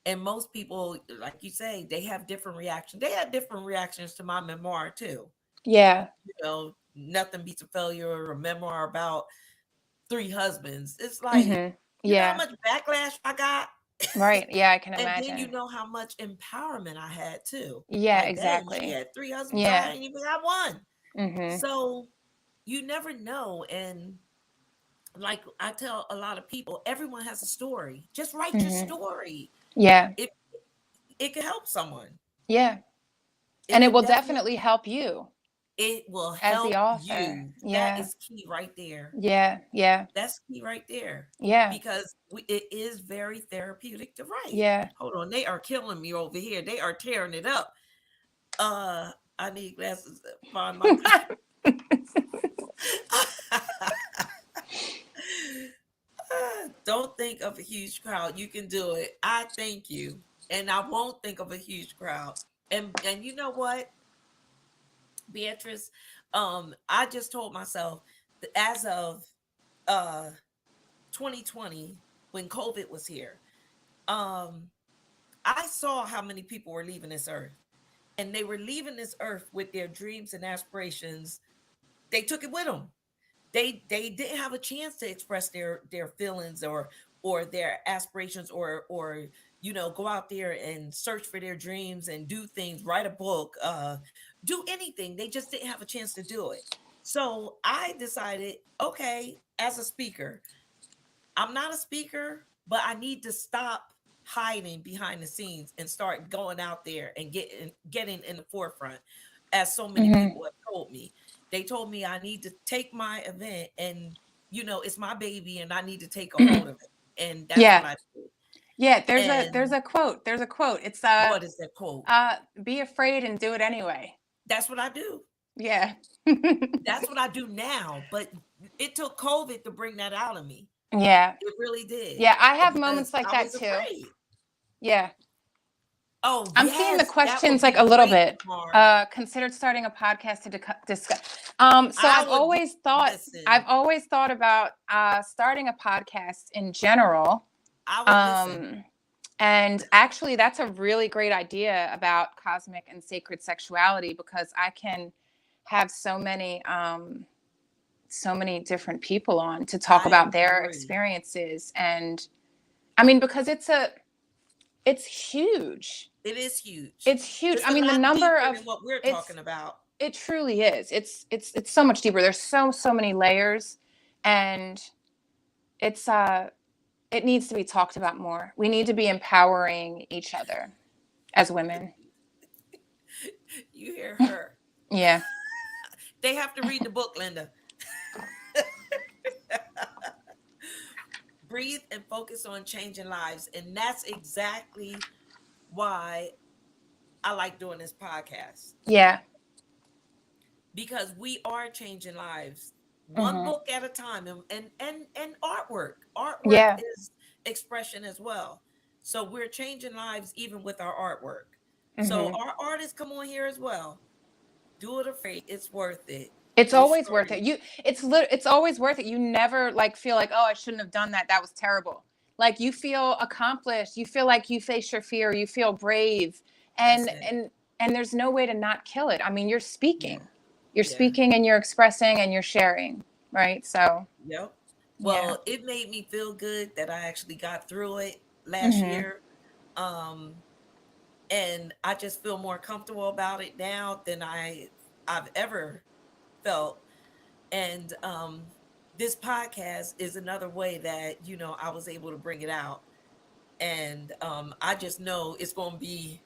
And most people, like you say, they have different reactions. They had different reactions to my memoir too. Yeah. Nothing Beats a Failure or a memoir about 3 husbands. It's like, you know Yeah. how much backlash I got? Right. Yeah, I can And then you imagine. know how much empowerment I had too. Yeah, Like, dang, she exactly. had 3 husbands. I Yeah. ain't even got one. Mm-hmm. So you never know. And like I tell a lot of people, everyone has a story. Just write your Mm-hmm. story. Yeah. It could help someone. Yeah. It And it could will definitely, definitely help you it will as the help author. you. That Yeah. is key right there. Yeah. Yeah. That's key right there. Yeah. Because it is very therapeutic to write. Yeah. Hold on, they are killing me over here. They are tearing it up. I need glasses to find my Don't think of a huge crowd. You can do it. I thank you. And I won't think of a huge crowd. And you know what, Beatrice? I just told myself that as of 2020, when COVID was here, I saw how many people were leaving this earth. And they were leaving this earth with their dreams and aspirations. They took it with them. They didn't have a chance to express their feelings or their aspirations or go out there and search for their dreams and do things, write a book, do anything. They just didn't have a chance to do it. So I decided, okay, as a speaker, I'm not a speaker, but I need to stop hiding behind the scenes and start going out there and getting in the forefront, as so many people have told me. They told me I need to take my event and, it's my baby and I need to take a hold of it. And that's what I do. Yeah, there's a quote. There's a quote. It's what is that quote? Be afraid and do it anyway. That's what I do. Yeah. That's what I do now. But it took COVID to bring that out of me. Yeah. It really did. Yeah, I have moments like that too. Afraid. Yeah. Oh, I'm seeing the questions like a little bit. Considered starting a podcast to discuss. So I've always thought about starting a podcast in general. I would listen. And actually, that's a really great idea about cosmic and sacred sexuality, because I can have so many different people on to talk about their experiences. And I mean, because it's huge. It is huge. It's huge. I mean, the number of what we're talking about. It truly is. It's so much deeper. There's so many layers, and it needs to be talked about more. We need to be empowering each other as women. You hear her? Yeah. They have to read the book, Linda. Breathe and focus on changing lives. And that's exactly why I like doing this podcast. Yeah. Because we are changing lives one book at a time, and artwork is expression as well. So we're changing lives even with our artwork. So our artists come on here as well. Do it afraid. It's worth it. It's always worth it. It's always worth it. You never feel like, oh, I shouldn't have done that. That was terrible. Like, you feel accomplished. You feel like you faced your fear. You feel brave. And there's no way to not kill it. I mean, you're speaking. You're speaking and you're expressing and you're sharing. Right. So. Yep. Well, it made me feel good that I actually got through it last year. And I just feel more comfortable about it now than I've ever felt. And this podcast is another way that, I was able to bring it out. And I just know it's going to be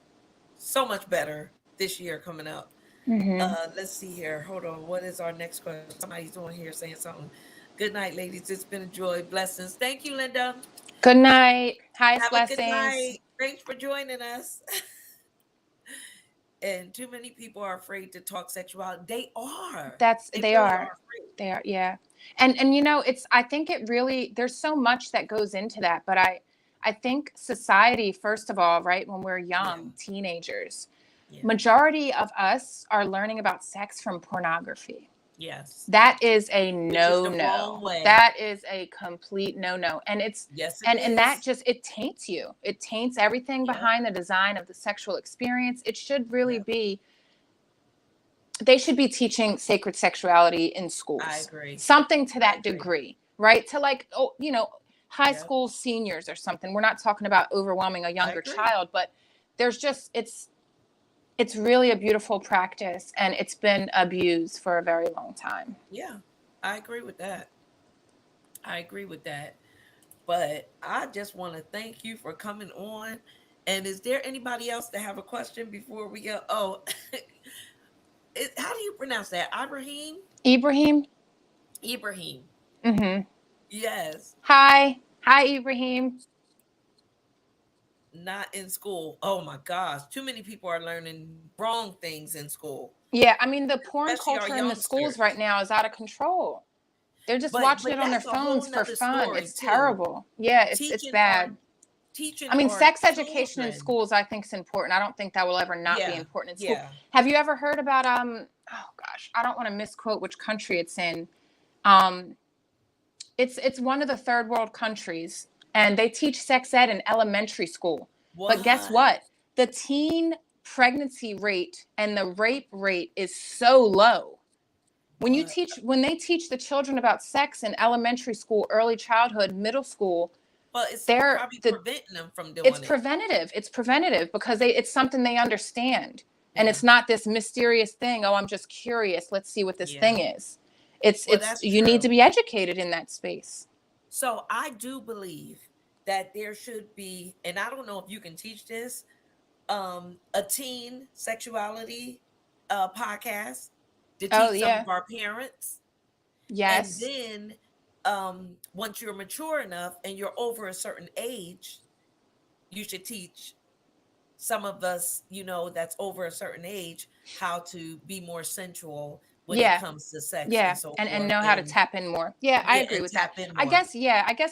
so much better this year coming up. Let's see here. Hold on. What is our next question? Somebody's on here saying something. Good night, ladies. It's been a joy. Blessings. Thank you, Linda. Good night. Highest blessings. Good night. Thanks for joining us. And too many people are afraid to talk sexuality. They are. They are. Yeah. And I think it really, there's so much that goes into that, but I think society, first of all, right, when we're young, teenagers, majority of us are learning about sex from pornography. Yes. That is a no-no. That is a complete no-no. And and that just, it taints you. It taints everything behind the design of the sexual experience. It should really be they should be teaching sacred sexuality in schools. I agree. Something to I that agree. degree, right? To like, oh, you know, high Yep. school seniors or something. We're not talking about overwhelming a younger agree. child, but there's just, it's really a beautiful practice, and it's been abused for a very long time. Yeah, I agree with that. I agree with that. But I just want to thank you for coming on. And is there anybody else that have a question before we go? Oh, how do you pronounce that? Ibrahim? Ibrahim? Ibrahim. Mm-hmm. Yes. Hi, Ibrahim. Not in school. Oh my gosh. Too many people are learning wrong things in school. Yeah, I mean, the porn Especially our culture in the schools youngsters. right now is out of control. They're just watching it on their that's a whole phones for nother fun. story, It's too. terrible. Yeah, it's Teaching bad. teaching I mean, our sex education in children. schools, I think, is important. I don't think that will ever not be Yeah, important in school. yeah. Have you ever heard about oh gosh, I don't want to misquote which country it's in. It's one of the third world countries, and they teach sex ed in elementary school. But guess what? The teen pregnancy rate and the rape rate is so low. When they teach the children about sex in elementary school, early childhood, middle school, Well, it's probably preventing them from doing it. It's preventative because it's something they understand. And Yeah. it's not this mysterious thing. Oh, I'm just curious. Let's see what this thing is. You need to be educated in that space. So I do believe that there should be, and I don't know if you can teach this, a teen sexuality podcast to teach some of our parents. Yes. And then once you're mature enough and you're over a certain age, you should teach some of us, that's over a certain age, how to be more sensual when it comes to sex. Yeah, and and know how to tap in more. Yeah, I agree with that. I guess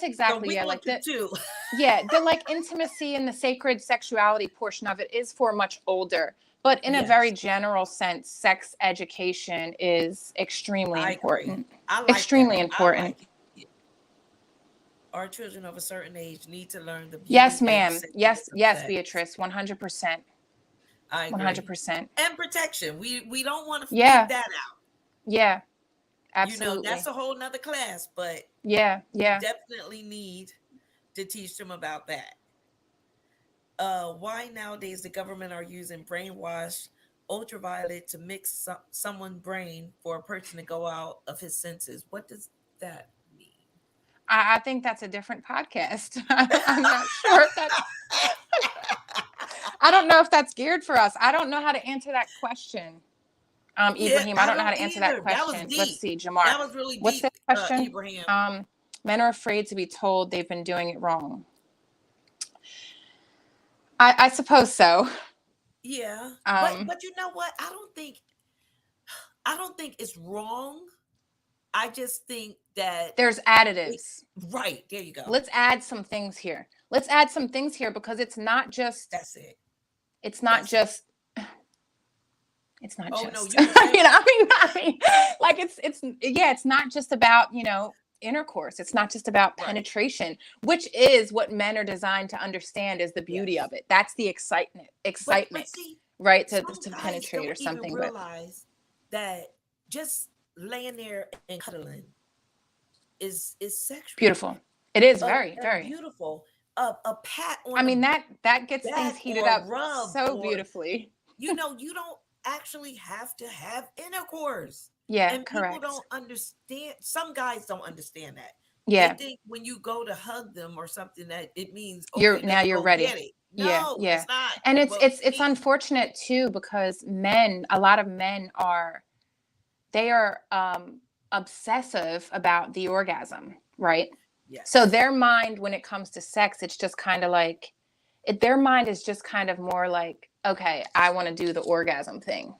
exactly. So like that too. Yeah, the like intimacy and the sacred sexuality portion of it is for much older. But in a very general sense, sex education is extremely important. Extremely important. Our children of a certain age need to learn the beauty. Yes, ma'am. Yes, Beatrice. 100%. I agree. 100%. And protection. We don't want to forget that out. Yeah, absolutely. That's a whole nother class, but yeah, definitely need to teach them about that. Why nowadays the government are using brainwash ultraviolet to mix someone's brain for a person to go out of his senses? What does that mean? I think that's a different podcast. I'm not sure if that's I don't know if that's geared for us. I don't know how to answer that question. Ibrahim, I don't know how to answer that question. Let's see, Jamar. That was really deep. What's the question? Ibrahim. Men are afraid to be told they've been doing it wrong. I suppose so. Yeah. But you know what? I don't think it's wrong. I just think that there's additives. Right. There you go. Let's add some things here. Because it's not just. That's it. It's not just. It's not just. No, I mean, like it's not just about, intercourse. It's not just about penetration, which is what men are designed to understand is the beauty of it. That's the excitement, but see, right? To penetrate or something. Even realize that just laying there and cuddling is sexual. Beautiful. It is very, very beautiful. A pat on. I mean, that gets things heated up so beautifully. You don't actually have to have intercourse. Yeah, and correct. People don't understand. Some guys don't understand that. Yeah. They think when you go to hug them or something that it means you're ready. No, yeah. It's not. And it's unfortunate too, because a lot of men are obsessive about the orgasm, right? Yes. So their mind when it comes to sex, it's just kind of like their mind is just kind of more like, okay, I want to do the orgasm thing.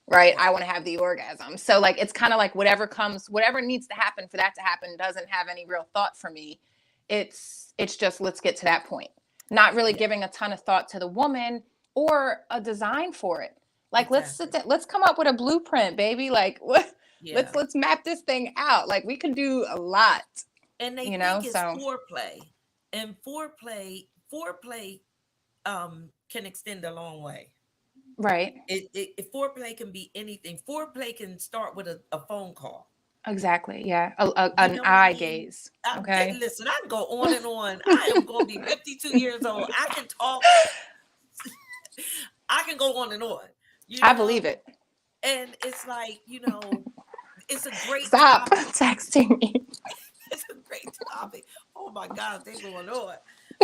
Right. I want to have the orgasm. So like, it's kind of like whatever needs to happen for that to happen doesn't have any real thought for me. It's just, let's get to that point. Not really giving a ton of thought to the woman or a design for it. Like, let's come up with a blueprint, baby. Like, let's map this thing out. Like we can do a lot. And they think it's foreplay, and foreplay can extend a long way. Right. Foreplay can be anything. Foreplay can start with a phone call. Exactly. Yeah. You An know what I eye mean? gaze. Okay. Listen, I can go on and on. I am going to be 52 years old. I can talk. I can go on and on. I believe it. And it's like, it's a great Stop topic. texting me. It's a great topic. Oh my God, they're going on.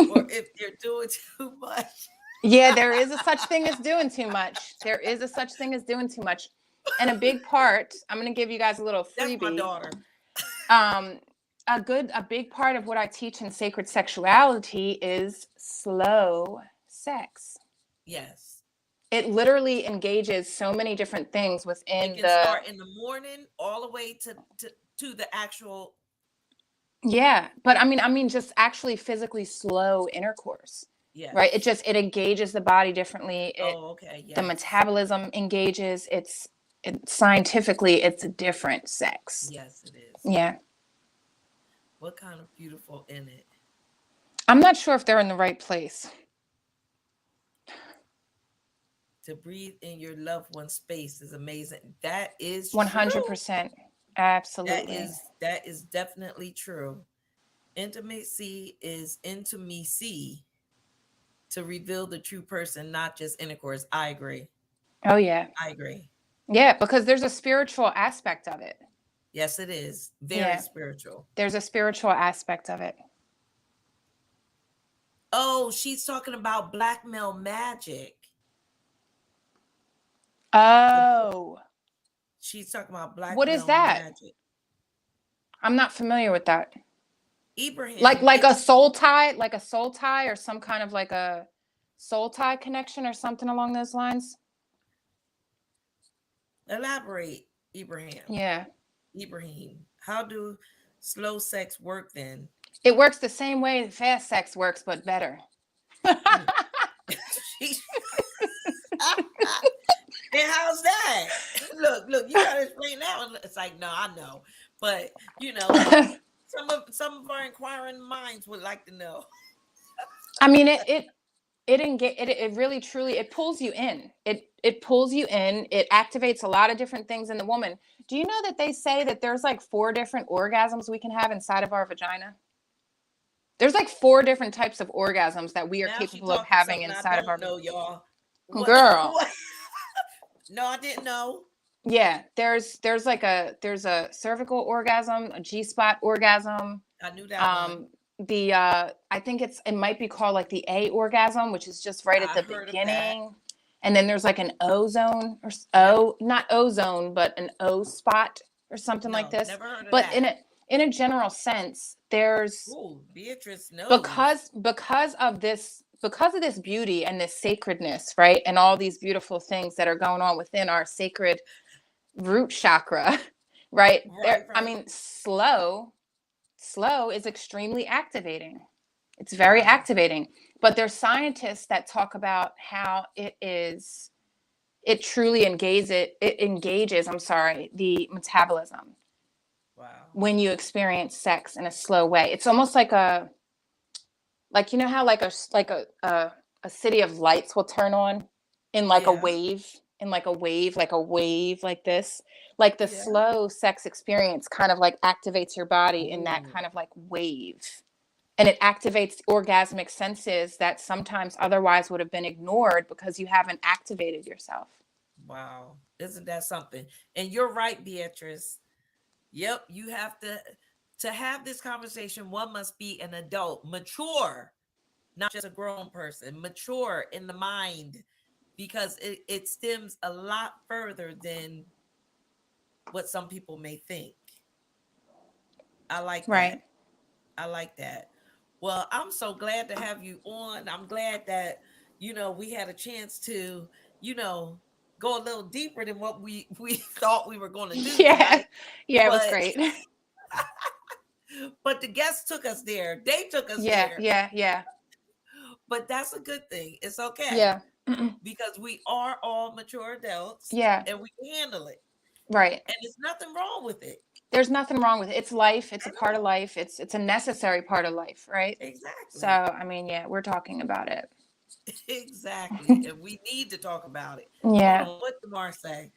Or if they're doing too much. Yeah, there is a such thing as doing too much. There is a such thing as doing too much. And a big part, I'm going to give you guys a little freebie. That's my daughter. A big part of what I teach in sacred sexuality is slow sex. Yes. It literally engages so many different things within it can start in the morning all the way to the actual. Yeah, but I mean just actually physically slow intercourse. Yeah. Right? It engages the body differently. Okay. Yes. The metabolism engages. Scientifically, it's a different sex. Yes, it is. Yeah. What kind of beautiful in it? I'm not sure if they're in the right place. To breathe in your loved one's space is amazing. That is 100%. Absolutely. That is definitely true. Intimacy is intimacy to reveal the true person, not just intercourse. I agree. Oh, yeah. I agree. Yeah, because there's a spiritual aspect of it. Yes, it is. Very spiritual. There's a spiritual aspect of it. Oh, she's talking about blackmail magic. Oh. She's talking about blackmail. What is that? Magic. I'm not familiar with that. Ibrahim. Like a soul tie, or some kind of like a soul tie connection or something along those lines. Elaborate, Ibrahim. Yeah. Ibrahim, how do slow sex work then? It works the same way fast sex works, but better. And how's that? Look, you gotta explain that one. It's like, no, I know. But some of our inquiring minds would like to know. I mean, it really truly, it pulls you in. It pulls you in. It activates a lot of different things in the woman. Do you know that they say that there's like 4 different orgasms we can have inside of our vagina? There's like 4 different types of orgasms that we are capable of having inside of our vagina. No, y'all. Girl. What? No, I didn't know. Yeah, there's a cervical orgasm, a G-spot orgasm. I knew that one. I think it might be called like the A orgasm, which is just right at the beginning. And then there's like an O-zone not O-zone, but an O spot or something like this. Never heard of but that. in a general sense, there's Beatrice knows. Because of this beauty and this sacredness, right? And all these beautiful things that are going on within our sacred root chakra, right? I mean, slow is extremely activating. It's very activating. But there's scientists that talk about how it truly engages the metabolism. Wow. When you experience sex in a slow way. It's almost like you know how like a city of lights will turn on in like a wave, like this. Like the slow sex experience kind of like activates your body in that kind of like wave. And it activates orgasmic senses that sometimes otherwise would have been ignored because you haven't activated yourself. Wow. Isn't that something? And you're right, Beatrice. Yep. You have to have this conversation. One must be an adult, mature, not just a grown person, mature in the mind, because it stems a lot further than what some people may think. I like that. I like that. Well, I'm so glad to have you on. I'm glad that, we had a chance to, go a little deeper than what we thought we were going to do. Yeah. Tonight. Yeah, it was great. But the guests took us there. They took us there. Yeah. But that's a good thing. It's okay. Yeah. Because we are all mature adults. Yeah. And we can handle it. Right. And there's nothing wrong with it. There's nothing wrong with it. It's life. It's a part of life. It's a necessary part of life, right? Exactly. So, I mean, yeah, we're talking about it. Exactly. And we need to talk about it. Hold Yeah. on. What did Mar say?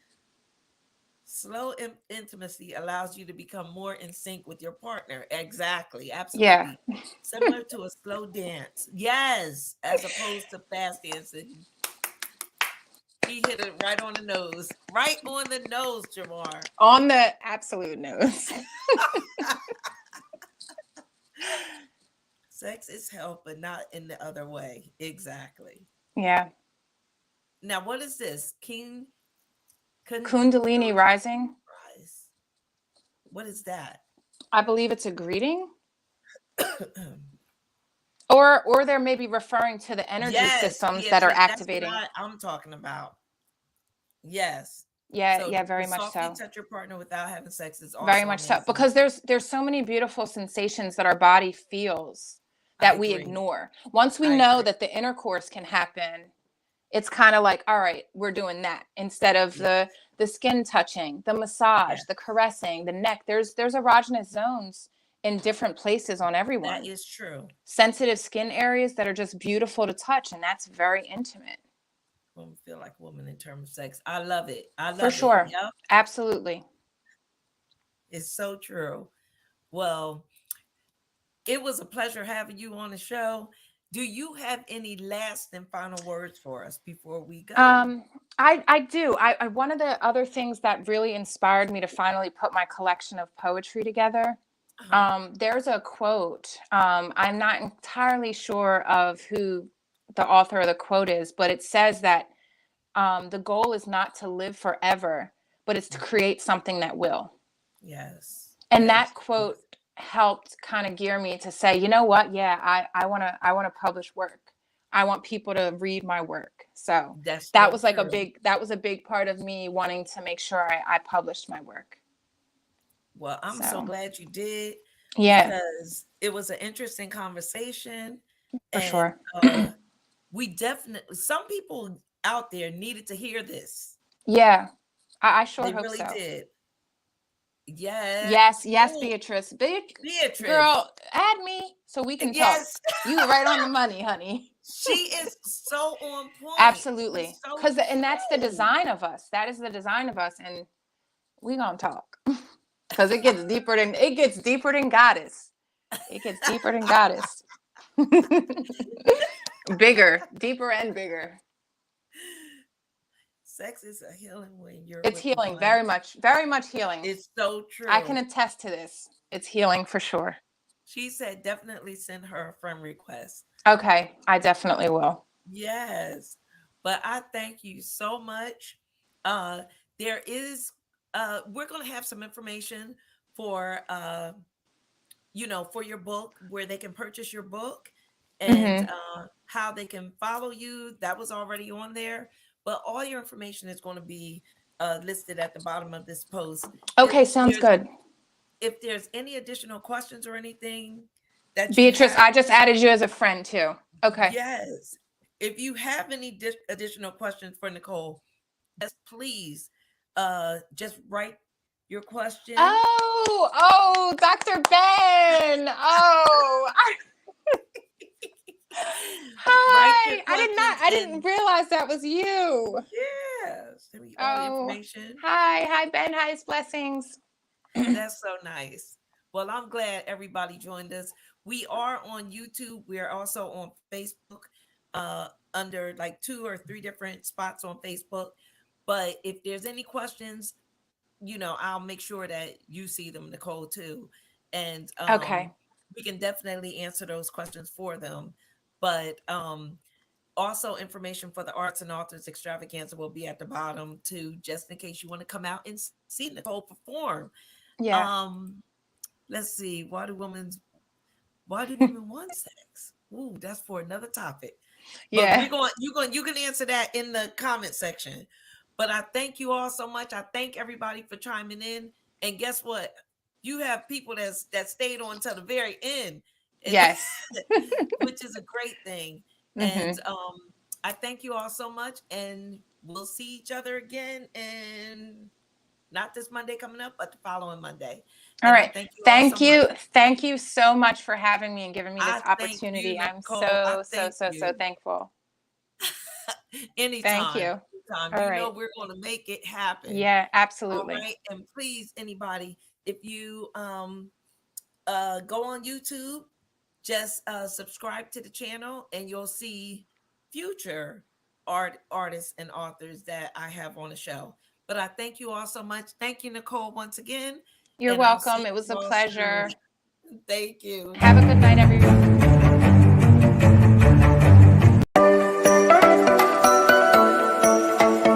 Slow intimacy allows you to become more in sync with your partner. Exactly. Yeah. Absolutely. Similar to a slow dance. Yes. As opposed to fast dancing. He hit it right on the nose. Right on the nose, Jamar. On the absolute nose. Sex is help, but not in the other way. Exactly. Yeah. Now, what is this? Kundalini rising. Rise. What is that? I believe it's a greeting. Or they're maybe referring to the energy systems that are Beatrice, activating. That's what I'm talking about. Yes. Yeah, So yeah, very to much softly so. touch your partner without having sex is also Very much so. amazing. Because there's so many beautiful sensations that our body feels I that we agree. ignore. Once we I know agree. that the intercourse can happen, it's kind of like, all right, we're doing that instead of the skin touching, the massage, Yeah. the caressing, the neck. There's erogenous zones in different places on everyone. That is true. Sensitive skin areas that are just beautiful to touch, and that's very intimate. Women feel like women in terms of sex. I love it. I love For sure. it. Yep. Absolutely. It's so true. Well, it was a pleasure having you on the show. Do you have any last and final words for us before we go? I do. I one of the other things that really inspired me to finally put my collection of poetry together. There's a quote. I'm not entirely sure of who the author of the quote is, but it says that the goal is not to live forever, but it's to create something that will. Yes. And that quote helped kind of gear me to say, you know what? Yeah, I want to publish work. I want people to read my work. So that was like a big part of me wanting to make sure I published my work. Well, I'm so glad you did. Yeah. Because it was an interesting conversation. For sure. We definitely, some people out there needed to hear this. Yeah. I sure hope really so. Did. Yes. Yes, Beatrice. Beatrice. Girl, add me so we can talk. You right on the money, honey. She is so on point. Absolutely. So and that's the design of us. That is the design of us. And we gonna talk. Because it gets deeper than goddess. It gets deeper than goddess. Bigger, deeper and bigger. Sex is a healing when you're. It's healing, very much healing. It's so true. I can attest to this. It's healing for sure. She said definitely send her a friend request. Okay, I definitely will. Yes, but I thank you so much. There is, we're going to have some information for, for your book, where they can purchase your book and how they can follow you. That was already on there. But all your information is going to be listed at the bottom of this post. Okay, sounds good. If there's any additional questions or anything that Beatrice, I just added you as a friend too. Okay. Yes. If you have any additional questions for Nicole, yes, please just write your question. Oh, Dr. Ben. Oh. Hi. I didn't realize that was you. Yes. All the information. Hi, Ben. Hi, blessings. That's so nice. Well, I'm glad everybody joined us. We are on YouTube. We are also on Facebook, under like 2 or 3 different spots on Facebook. But if there's any questions, I'll make sure that you see them, Nicole, too. And we can definitely answer those questions for them. But also information for the Arts and Authors Extravaganza will be at the bottom too, just in case you want to come out and see Nicole perform. Yeah. Let's see. Why do women want sex? Ooh, that's for another topic. Yeah. But you can answer that in the comment section. But I thank you all so much. I thank everybody for chiming in. And guess what? You have people that stayed on until the very end. Yes. Which is a great thing. And I thank you all so much. And we'll see each other again. And not this Monday coming up, but the following Monday. All right. Thank you so much for having me and giving me this opportunity. I'm so thankful. Anytime. Thank you. Anytime. All You right. know we're going to make it happen. Yeah, All absolutely. right. And please, anybody, if you go on YouTube, just subscribe to the channel and you'll see future artists and authors that I have on the show. But I thank you all so much. Thank you, Nicole, once again. You're And I'll see welcome. It was you a all pleasure. soon. Thank you. Have a good night, everyone.